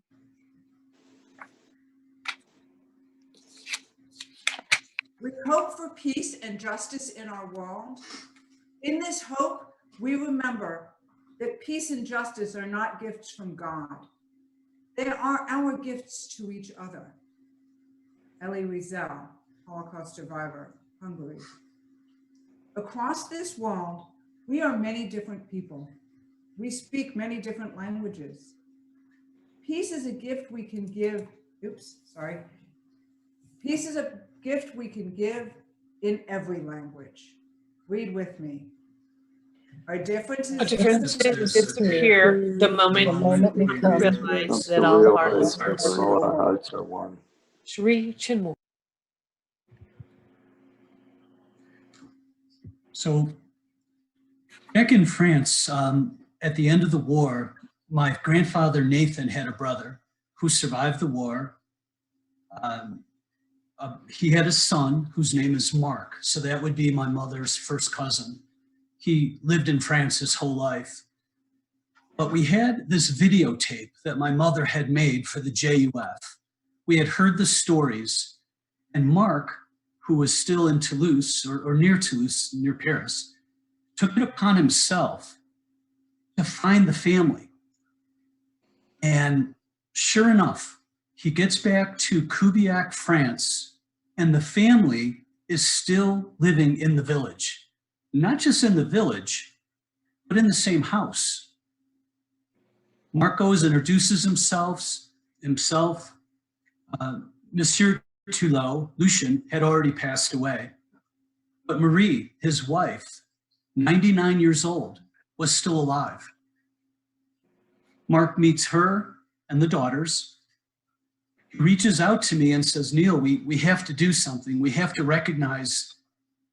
We hope for peace and justice in our world. In this hope, we remember that peace and justice are not gifts from God. They are our gifts to each other. Elie Wiesel, Holocaust survivor, Hungary. Across this world, we are many different people. We speak many different languages. Peace is a gift we can give. Peace is a gift we can give in every language. Read with me. Our differences disappear the moment we realize that all hearts are one. Shri Chinmoy. So back in France, at the end of the war, my grandfather Nathan had a brother who survived the war. He had a son whose name is Mark. So that would be my mother's first cousin. He lived in France his whole life. But we had this videotape that my mother had made for the JUF. We had heard the stories, and Mark, who was still in Toulouse or near Toulouse, near Paris, took it upon himself to find the family. And sure enough, he gets back to Kubiak, France, and the family is still living in the village. Not just in the village, but in the same house. Mark goes and introduces himself. Monsieur Tulot, Lucien, had already passed away. But Marie, his wife, 99 years old, was still alive. Mark meets her and the daughters, reaches out to me and says, Neil, we have to do something. We have to recognize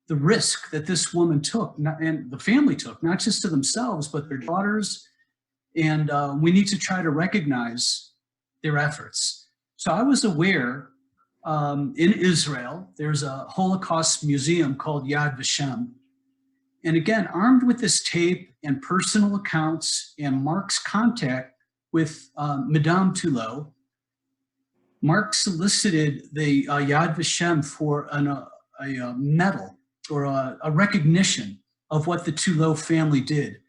the risk that this woman took and the family took, not just to themselves, but their daughters. And we need to try to recognize their efforts. So I was aware in Israel, there's a Holocaust museum called Yad Vashem. And again, armed with this tape and personal accounts and Mark's contact with Madame Tulot, Mark solicited the Yad Vashem for a medal or a recognition of what the Tulot family did.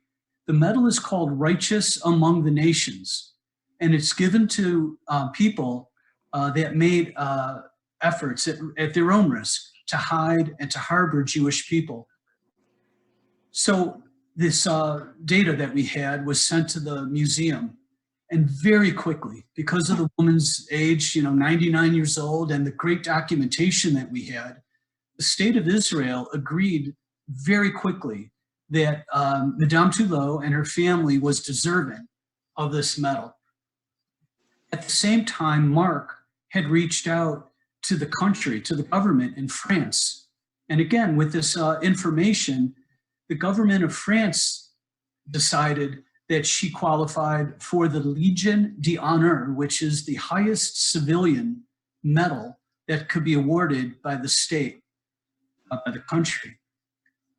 The medal is called Righteous Among the Nations, and it's given to people that made efforts at their own risk to hide and to harbor Jewish people. So this data that we had was sent to the museum, and very quickly, because of the woman's age, 99 years old, and the great documentation that we had, the state of Israel agreed very quickly that Madame Tulot and her family was deserving of this medal. At the same time, Mark had reached out to the country, to the government in France. And again, with this information, the government of France decided that she qualified for the Legion d'Honneur, which is the highest civilian medal that could be awarded by the state, by the country.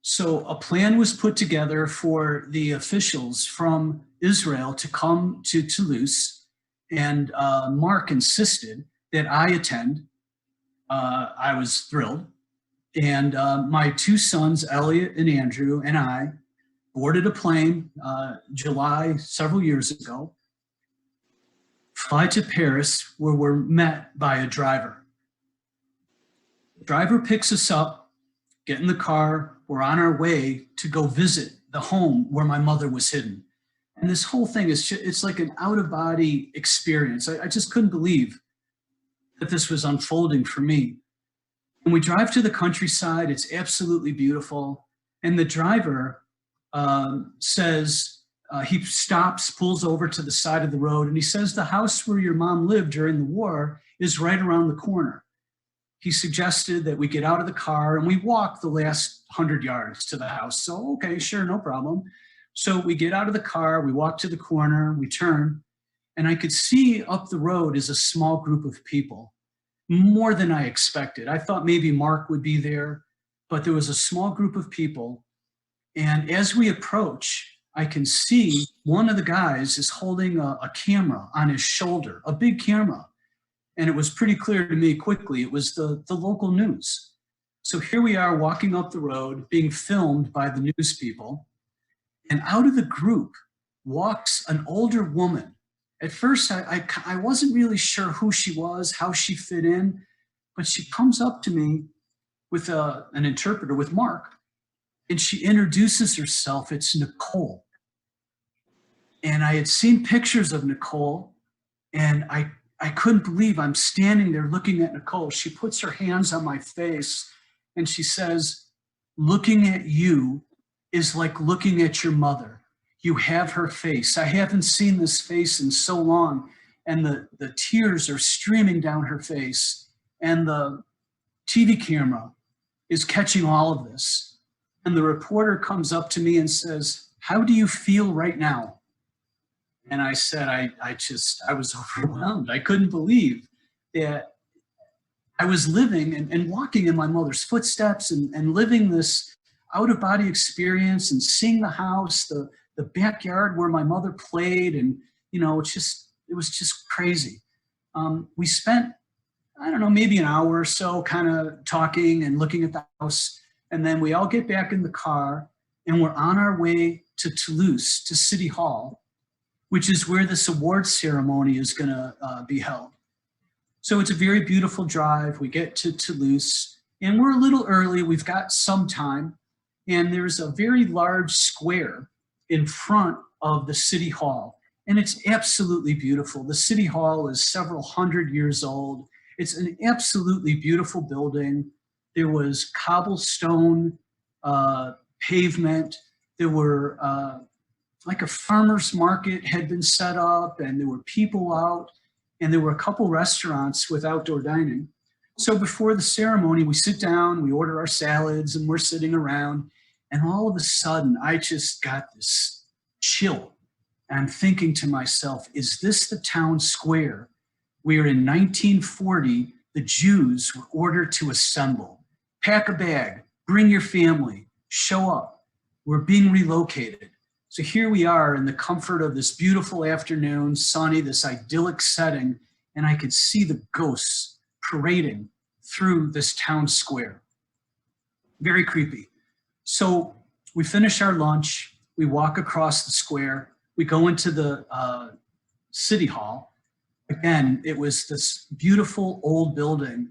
So a plan was put together for the officials from Israel to come to Toulouse, and Mark insisted that I attend. I was thrilled. And my two sons, Elliot and Andrew, and I boarded a plane July several years ago, fly to Paris, where we're met by a driver. The driver picks us up, get in the car, we're on our way to go visit the home where my mother was hidden. And this whole thing is, it's like an out-of-body experience. I just couldn't believe that this was unfolding for me. And we drive to the countryside, it's absolutely beautiful. And the driver says, he stops, pulls over to the side of the road, and he says, the house where your mom lived during the war is right around the corner. He suggested that we get out of the car and we walk the last 100 yards to the house. So, okay, sure, no problem. So we get out of the car, we walk to the corner, we turn, and I could see up the road is a small group of people, more than I expected. I thought maybe Mark would be there, but there was a small group of people. And as we approach, I can see one of the guys is holding a camera on his shoulder, a big camera. And it was pretty clear to me quickly, it was the local news. So here we are walking up the road, being filmed by the news people. And out of the group walks an older woman. At first, I wasn't really sure who she was, how she fit in, but she comes up to me with an interpreter, with Mark, and she introduces herself. It's Nicole. And I had seen pictures of Nicole, and I couldn't believe I'm standing there looking at Nicole. She puts her hands on my face and she says, looking at you is like looking at your mother. You have her face. I haven't seen this face in so long. And the tears are streaming down her face. And the TV camera is catching all of this. And the reporter comes up to me and says, how do you feel right now? And I said, I was overwhelmed. I couldn't believe that I was living and walking in my mother's footsteps and living this out-of-body experience and seeing the house, the backyard where my mother played. And, you know, it was just crazy. We spent, I don't know, maybe an hour or so kind of talking and looking at the house. And then we all get back in the car and we're on our way to Toulouse, to City Hall, which is where this awards ceremony is going to be held. So it's a very beautiful drive. We get to Toulouse and we're a little early. We've got some time. And there's a very large square in front of the City Hall. And it's absolutely beautiful. The City Hall is several hundred years old. It's an absolutely beautiful building. There was cobblestone pavement. There were like a farmer's market had been set up, and there were people out, and there were a couple restaurants with outdoor dining. So before the ceremony, we sit down, we order our salads, and we're sitting around, and all of a sudden, I just got this chill. I'm thinking to myself, is this the town square where in 1940, the Jews were ordered to assemble? Pack a bag, bring your family, show up. We're being relocated. So here we are in the comfort of this beautiful afternoon, sunny, this idyllic setting, and I could see the ghosts parading through this town square. Very creepy. So we finish our lunch, we walk across the square, we go into the City Hall. Again, it was this beautiful old building.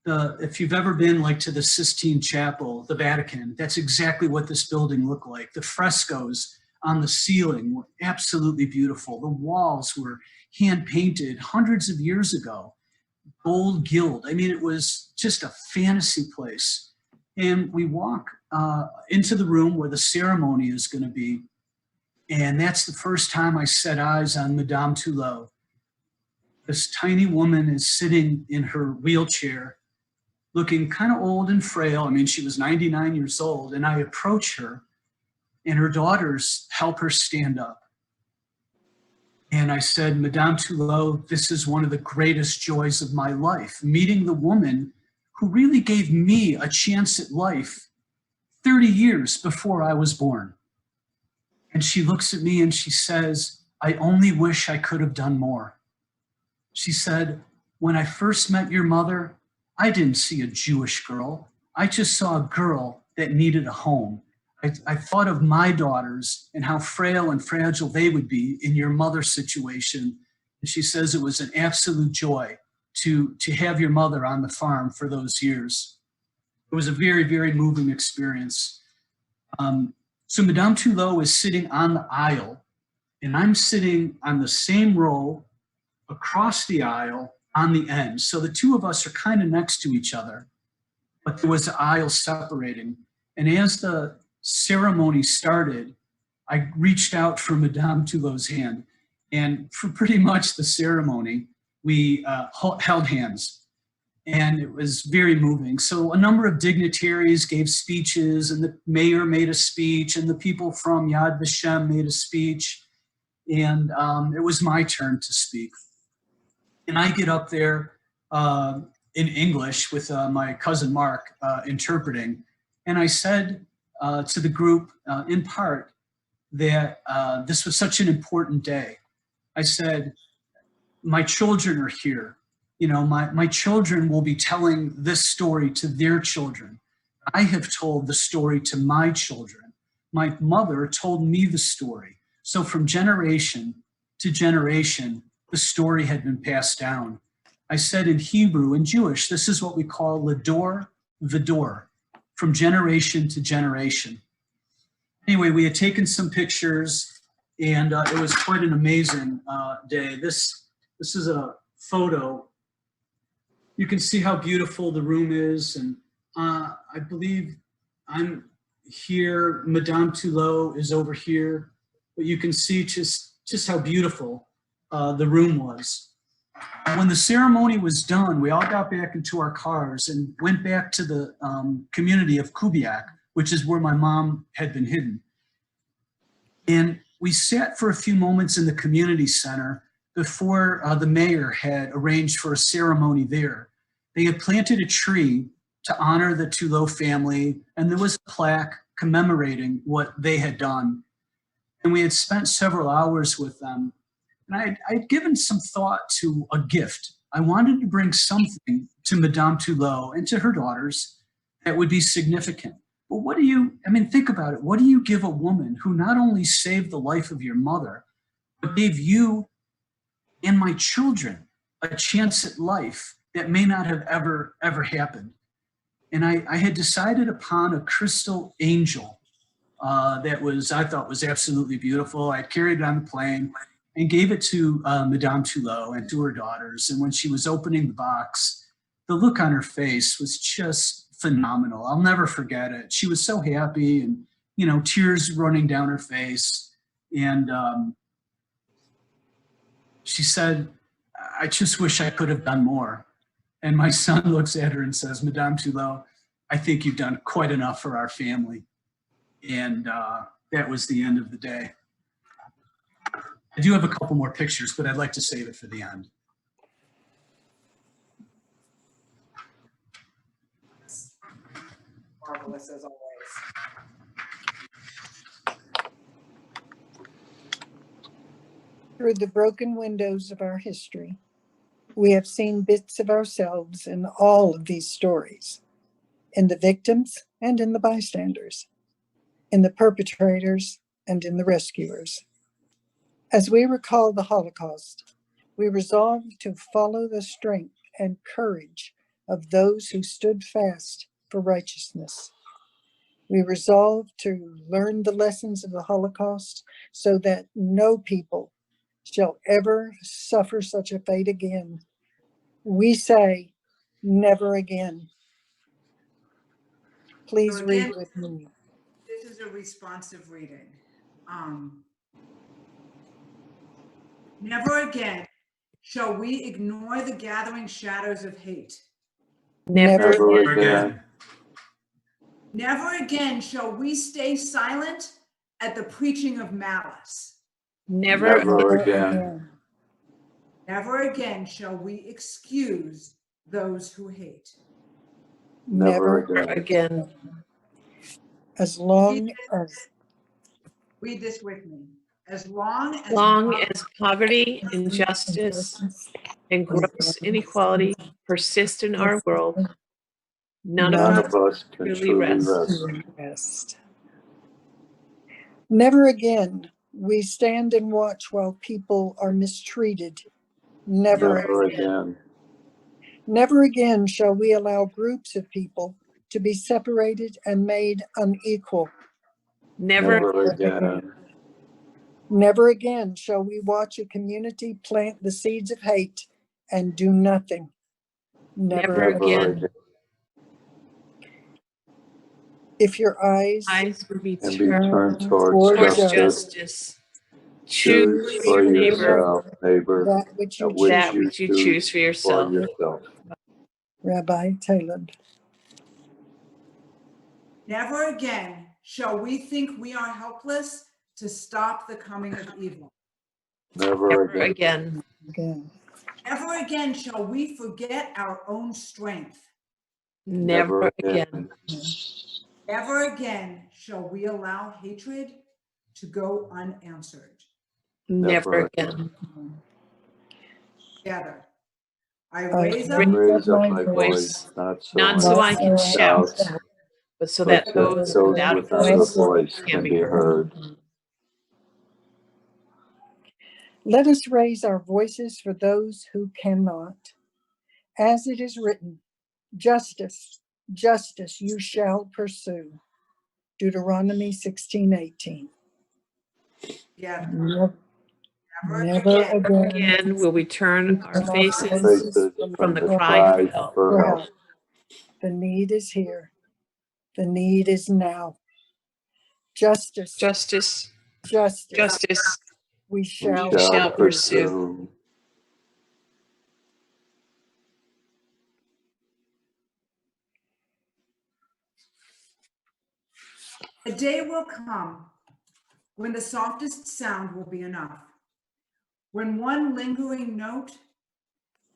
If you've ever been like to the Sistine Chapel, the Vatican, that's exactly what this building looked like. The frescoes on the ceiling were absolutely beautiful. The walls were hand painted hundreds of years ago, gold gilt. I mean, it was just a fantasy place. And we walk into the room where the ceremony is going to be. And that's the first time I set eyes on Madame Toulouse. This tiny woman is sitting in her wheelchair, looking kind of old and frail. I mean, she was 99 years old. And I approach her, and her daughters help her stand up. And I said, Madame Tulot, this is one of the greatest joys of my life, meeting the woman who really gave me a chance at life 30 years before I was born. And she looks at me and she says, I only wish I could have done more. She said, when I first met your mother, I didn't see a Jewish girl. I just saw a girl that needed a home. I thought of my daughters and how frail and fragile they would be in your mother's situation. And she says it was an absolute joy to have your mother on the farm for those years. It was a very, very moving experience. So Madame Tulot is sitting on the aisle, and I'm sitting on the same row across the aisle on the end. So the two of us are kind of next to each other, but there was an aisle separating. And as the ceremony started, I reached out for Madame Tulot's hand. And for pretty much the ceremony, we held hands. And it was very moving. So a number of dignitaries gave speeches, and the mayor made a speech, and the people from Yad Vashem made a speech. And it was my turn to speak. And I get up there in English with my cousin Mark interpreting. And I said to the group, in part, that this was such an important day. I said, my children are here. You know, my children will be telling this story to their children. I have told the story to my children. My mother told me the story. So from generation to generation, the story had been passed down. I said in Hebrew and Jewish, this is what we call ledor v'dor, from generation to generation. Anyway, we had taken some pictures, and it was quite an amazing day. This is a photo. You can see how beautiful the room is, and I believe I'm here. Madame Tulot is over here, but you can see just how beautiful the room was. When the ceremony was done, we all got back into our cars and went back to the community of Kubiak, which is where my mom had been hidden. And we sat for a few moments in the community center before the mayor had arranged for a ceremony there. They had planted a tree to honor the Tulot family, and there was a plaque commemorating what they had done. And we had spent several hours with them. And I'd given some thought to a gift. I wanted to bring something to Madame Tulot and to her daughters that would be significant. But what do you, think about it. What do you give a woman who not only saved the life of your mother, but gave you and my children a chance at life that may not have ever happened? And I had decided upon a crystal angel that I thought was absolutely beautiful. I carried it on the plane and gave it to Madame Tulot and to her daughters. And when she was opening the box, the look on her face was just phenomenal. I'll never forget it. She was so happy, and, tears running down her face. And she said, I just wish I could have done more. And my son looks at her and says, Madame Tulot, I think you've done quite enough for our family. And that was the end of the day. I do have a couple more pictures, but I'd like to save it for the end. Marvelous as always. Through the broken windows of our history, we have seen bits of ourselves in all of these stories, in the victims and in the bystanders, in the perpetrators and in the rescuers. As we recall the Holocaust, we resolve to follow the strength and courage of those who stood fast for righteousness. We resolve to learn the lessons of the Holocaust so that no people shall ever suffer such a fate again. We say, never again. Please So read again, with me. This is a responsive reading. Never again shall we ignore the gathering shadows of hate. Never Again. Never again shall we stay silent at the preaching of malice. Never Never again. Never again shall we excuse those who hate. Never again. again. As long as Read this with me. As long As poverty, injustice, and gross inequality persist in our world, none None of of us us can truly truly rest. rest. Never again we stand and watch while people are mistreated. Never Never again. Never again shall we allow groups of people to be separated and made unequal. Never Never again. Never again shall we watch a community plant the seeds of hate and do nothing. Never again. If your eyes Would be And be turned turned towards towards justice. justice. Choose Choose for your neighbor yourself, neighbor, that which you that choose. which you choose for yourself. for yourself. Rabbi Taylor. Never again shall we think we are helpless to stop the coming of evil. Never again. Again. Never again shall we forget our own strength. Never again. Never again shall we allow hatred to go unanswered. Never again. Together, I I raise up Raise up my voice, voice, not not so so I I can shout, but so that those without a voice can be heard. Let us raise our voices for those who cannot. As it is written, justice, justice you shall pursue. Deuteronomy 16:18. together. Never again again will we turn our faces Faces from the the cry for help. for help. The need is here. The need is now. Justice, Justice, justice, justice, we We shall shall pursue. pursue. A day will come when the softest sound will be enough. When one lingering note,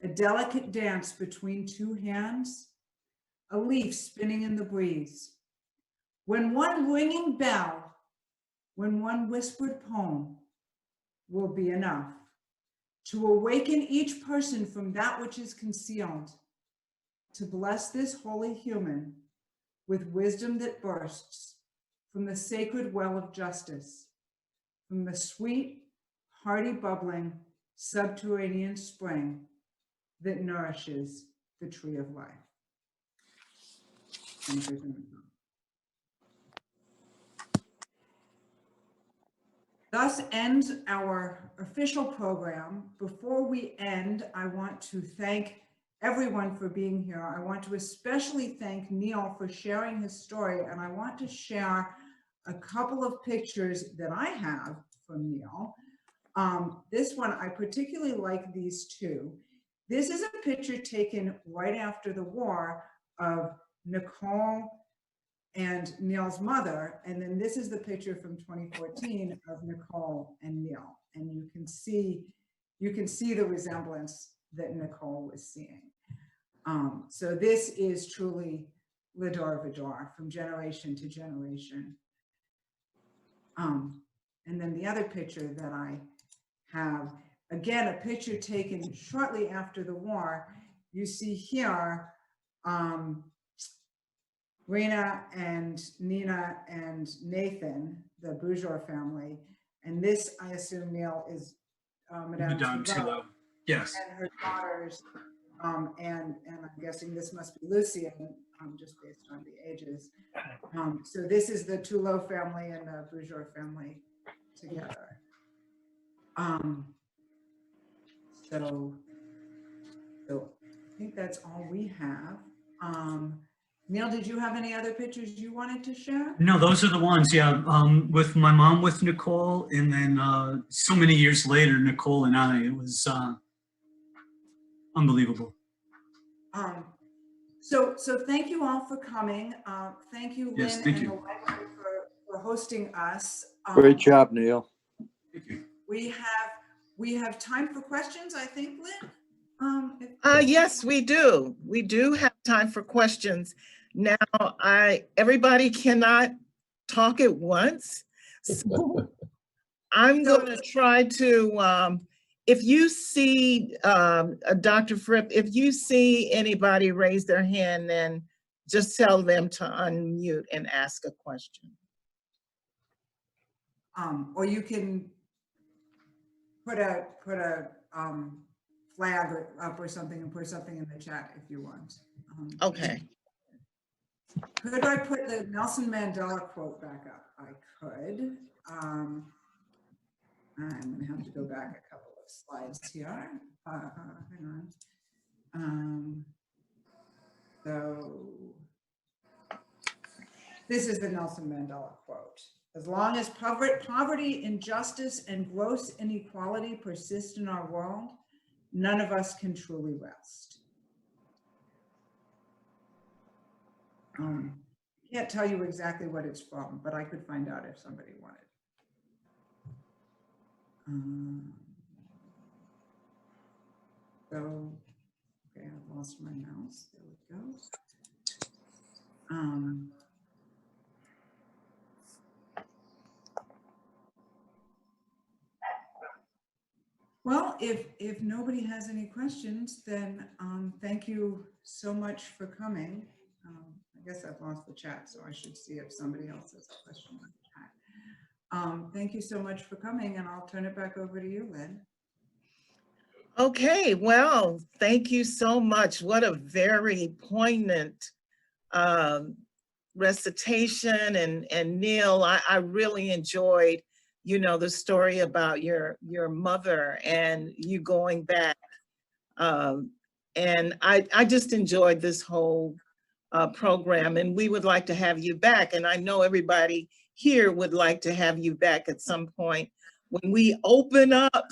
a delicate dance between two hands, a leaf spinning in the breeze. When one ringing bell, when one whispered poem will be enough to awaken each person from that which is concealed, to bless this holy human with wisdom that bursts from the sacred well of justice, from the sweet, hearty bubbling subterranean spring that nourishes the tree of life. Thus ends our official program. Before we end, I want to thank everyone for being here. I want to especially thank Neil for sharing his story, and I want to share a couple of pictures that I have from Neil. This one, I particularly like these two. This is a picture taken right after the war of Nicole and Neil's mother. And then this is the picture from 2014 of Nicole and Neil. And you can see the resemblance that Nicole was seeing. So this is truly L'Adore Vidor from generation to generation. And then the other picture that I have, again, a picture taken shortly after the war. You see here, Rena and Nina and Nathan, the Bourgeois family. And this, I assume, Neil, is Madame Thibault. Yes. And her daughters, and I'm guessing this must be Lucian, just based on the ages. So this is the Toulouse family and the Bourgeois family together. So I think that's all we have. Neil, did you have any other pictures you wanted to share? No, those are the ones, yeah. With my mom, with Nicole, and then so many years later, Nicole and I, it was unbelievable. So thank you all for coming. Thank you, Lynn, Yes, thank and you. the library for hosting us. Great job, Neil. Thank you. we have time for questions, I think, Lynn. Yes, we do. We do have time for questions. Now, everybody cannot talk at once. So I'm going to try to, if you see, Dr. Fripp, if you see anybody raise their hand, then just tell them to unmute and ask a question. Or you can put a flag up or something and put something in the chat if you want. Okay. Could I put the Nelson Mandela quote back up? I could. I'm going to have to go back a couple of slides here. Hang on. So this is the Nelson Mandela quote. As long as poverty, injustice, and gross inequality persist in our world, none of us can truly rest. I can't tell you exactly what it's from, but I could find out if somebody wanted. So, okay, I've lost my mouse. There it goes. Well, if nobody has any questions, then thank you so much for coming. I guess I've lost the chat, so I should see if somebody else has a question in the chat. Thank you so much for coming, and I'll turn it back over to you, Lynn. Okay, well, thank you so much. What a very poignant recitation. And Neil, I really enjoyed, you know, the story about your mother and you going back. And I just enjoyed this whole program, and we would like to have you back. And I know everybody here would like to have you back at some point when we open up.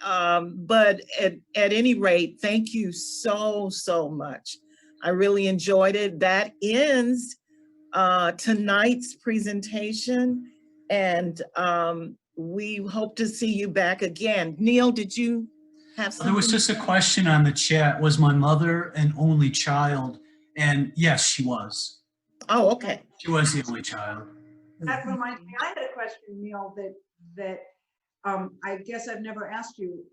But at any rate, thank you so much. I really enjoyed it. That ends tonight's presentation, and we hope to see you back again. Neil, did you have something? There was just a question on the chat. Was my mother an only child? And yes, she was. Oh, okay. She was the only child. That reminds me, I had a question, Neil, that I guess I've never asked you.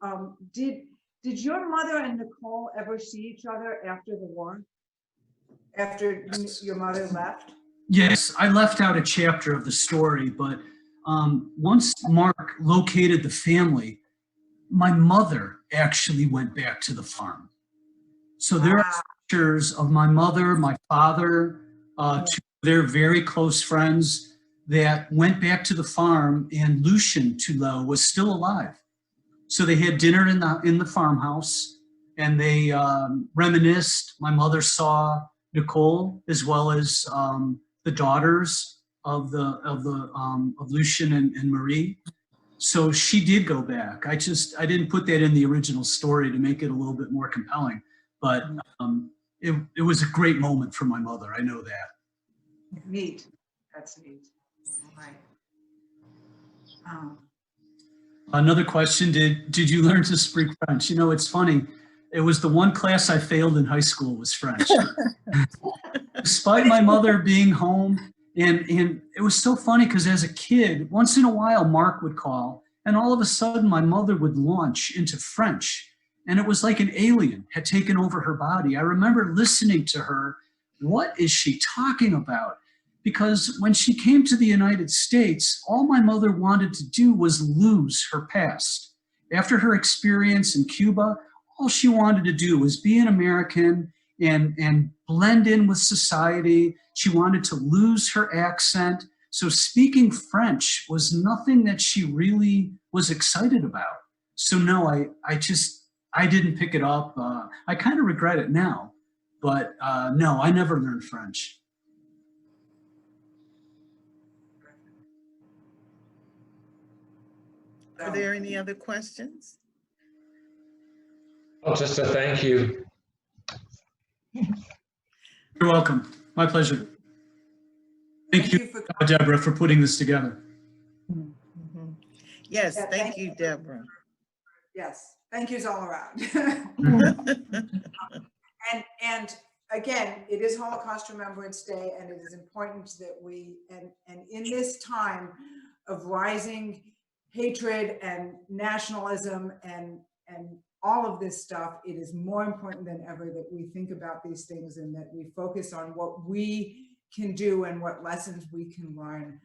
Did your mother and Nicole ever see each other after the war? After your mother left? Yes, I left out a chapter of the story, but once Mark located the family, my mother actually went back to the farm. So there are pictures of my mother, my father, two of their very close friends that went back to the farm, and Lucien Tullow was still alive. So they had dinner in the farmhouse, and they reminisced. My mother saw Nicole as well as the daughters of Lucien and Marie. So she did go back. I didn't put that in the original story to make it a little bit more compelling, but it was a great moment for my mother. I know that. Neat. That's neat. All right. Another question, did you learn to speak French? You know, it's funny. It was the one class I failed in high school was French. Despite my mother being home, and it was so funny because as a kid, once in a while, Mark would call, and all of a sudden my mother would launch into French, and it was like an alien had taken over her body. I remember listening to her. What is she talking about? Because when she came to the United States, all my mother wanted to do was lose her past. After her experience in Cuba, all she wanted to do was be an American and blend in with society. She wanted to lose her accent. So speaking French was nothing that she really was excited about. So no, I didn't pick it up. I kind of regret it now, but no, I never learned French. Are there any other questions? Oh, just a thank you. You're welcome. My pleasure. Thank you, Deborah, for putting this together. Yes, Yeah, thank you, Deborah. Yes, thank yous all around. And again, it is Holocaust Remembrance Day, and it is important that we, and in this time of rising hatred and nationalism and all of this stuff, it is more important than ever that we think about these things and that we focus on what we can do and what lessons we can learn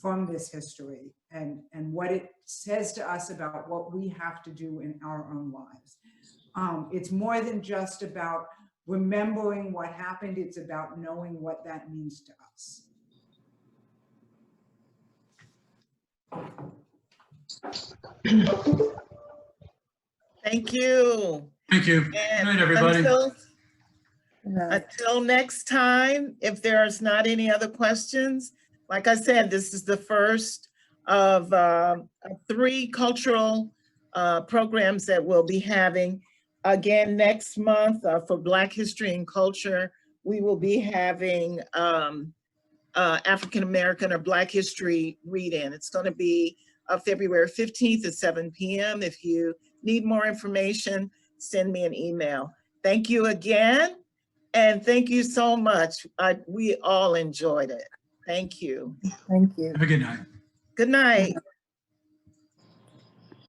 from this history and what it says to us about what we have to do in our own lives. It's more than just about remembering what happened, it's about knowing what that means to us. Thank you. Thank you. Good night, everybody. Until next time, if there's not any other questions, like I said, this is the first of 3 cultural programs that we'll be having. Again, next month for Black History and Culture, we will be having African American or Black History read-in. It's going to be February 15th at 7 p.m. If you need more information, send me an email. Thank you again. And thank you so much. We all enjoyed it. Thank you. Thank you. Have a good night. Good night.